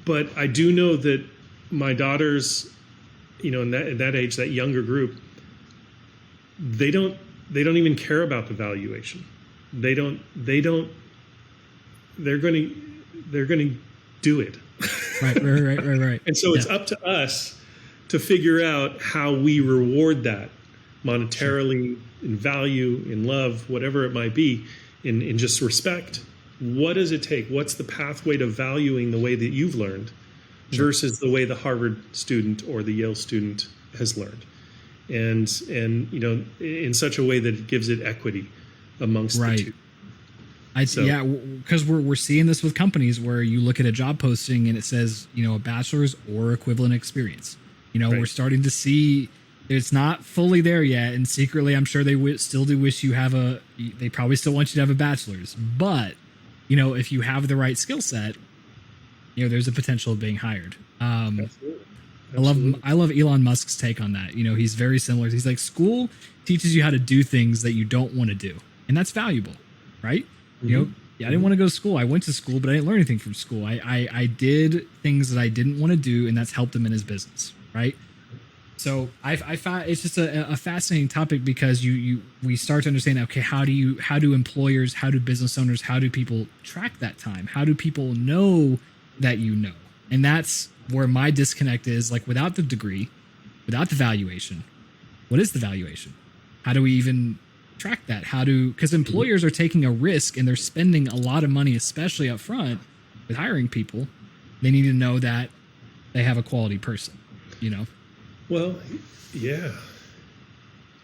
Speaker 2: But I do know that my daughters, in that age, that younger group, they don't even care about the valuation. They're going to do it. Right. And so it's up to us to figure out how we reward that monetarily, in value, in love, whatever it might be, in just respect. What does it take? What's the pathway to valuing the way that you've learned versus the way the Harvard student or the Yale student has learned? And in such a way that it gives it equity amongst the two. Because we're seeing this with companies where you look at a job posting and it says, a bachelor's or equivalent experience.
Speaker 1: We're starting to see it's not fully there yet. And secretly, I'm sure they still do wish you have they probably still want you to have a bachelor's. But, if you have the right skill set, there's a potential of being hired.
Speaker 2: Absolutely.
Speaker 1: I love Elon Musk's take on that. He's very similar. He's like, school teaches you how to do things that you don't want to do. And that's valuable, right?
Speaker 2: Mm-hmm.
Speaker 1: I didn't want to go to school. I went to school, but I didn't learn anything from school. I did things that I didn't want to do, and that's helped him in his business, right? So I find it's just a fascinating topic because we start to understand, okay, how do employers, how do business owners, how do people track that time? How do people know that And that's where my disconnect is, like, without the degree, without the valuation, what is the valuation? How do we even track that? Because employers are taking a risk and they're spending a lot of money, especially up front with hiring people. They need to know that they have a quality person,
Speaker 2: Well, yeah.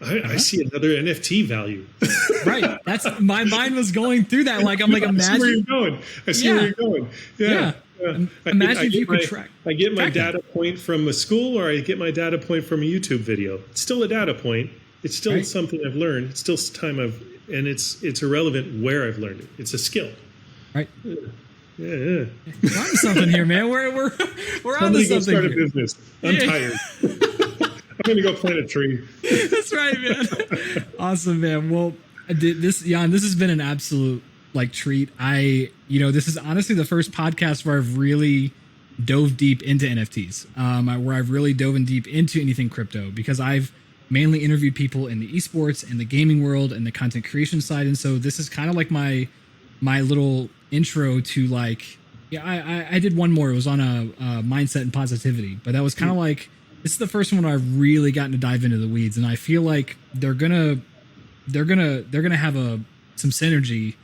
Speaker 2: I see another NFT value.
Speaker 1: Right. That's my mind was going through that. Like, I'm like, imagine.
Speaker 2: I see where you're going. I see where you're going. Yeah.
Speaker 1: Imagine if you could track.
Speaker 2: I get my data point from a school, or I get my data point from a YouTube video. It's still a data point. It's still something I've learned. It's still time and it's irrelevant where I've learned it. It's a skill.
Speaker 1: Right.
Speaker 2: Yeah.
Speaker 1: We're on something here, man. We're on to something.
Speaker 2: Start a business. I'm tired. I'm going to go plant a tree.
Speaker 1: That's right, man. Awesome, man. Well, Jan, this has been an absolute treat. This is honestly the first podcast where I've really dove deep into NFTs, where I've really dove in deep into anything crypto, because I've mainly interviewed people in the esports and the gaming world and the content creation side. And so this is kind of like my little intro to I did one more. It was on a mindset and positivity, but that was kind of like, this is the first one where I've really gotten to dive into the weeds, and I feel like they're gonna have some synergy.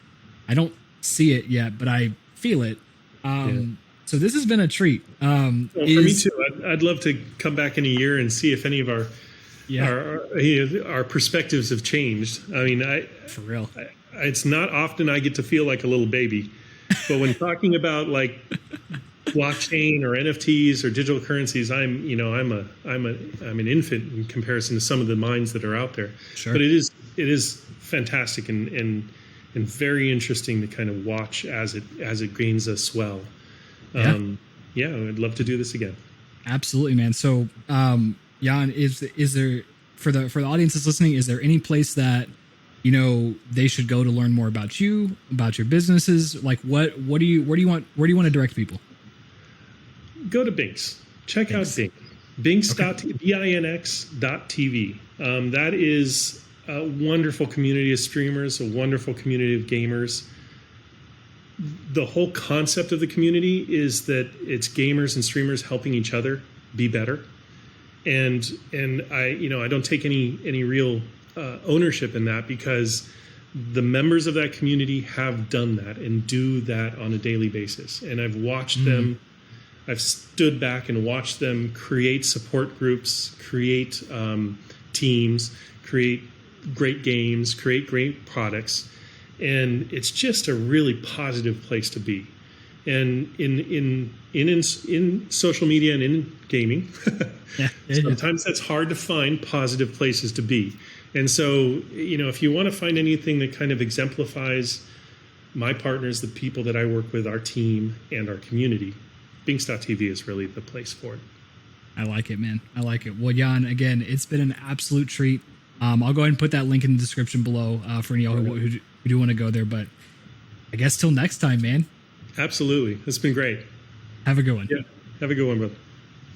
Speaker 1: I don't see it yet, but I feel it. So this has been a treat.
Speaker 2: For me too. I'd love to come back in a year and see if any of our perspectives have changed. I mean,
Speaker 1: for real.
Speaker 2: It's not often I get to feel like a little baby, but when talking about blockchain or NFTs or digital currencies, I'm an infant in comparison to some of the minds that are out there.
Speaker 1: Sure.
Speaker 2: But it is fantastic and very interesting to kind of watch as it gains a swell. I'd love to do this again.
Speaker 1: Absolutely, man. So, Jan, is there for the audience that's listening, is there any place that they should go to learn more about you, about your businesses? Like, where do you want to direct people?
Speaker 2: Go to Binx. Check out Binx. Binx.TV. That is a wonderful community of streamers, a wonderful community of gamers. The whole concept of the community is that it's gamers and streamers helping each other be better. And I don't take any real ownership in that, because the members of that community have done that and do that on a daily basis. And I've watched them. I've stood back and watched them create support groups, create teams, create great games, create great products. And it's just a really positive place to be. And in social media and in gaming, sometimes that's hard to find positive places to be. And so, if you want to find anything that kind of exemplifies my partners, the people that I work with, our team, and our community, Binx.TV is really the place for it.
Speaker 1: I like it, man. I like it. Well, Jan, again, it's been an absolute treat. I'll go ahead and put that link in the description below for any of y'all who do want to go there. But I guess till next time, man.
Speaker 2: Absolutely. It's been great.
Speaker 1: Have a good one.
Speaker 2: Yeah. Have a good one, brother.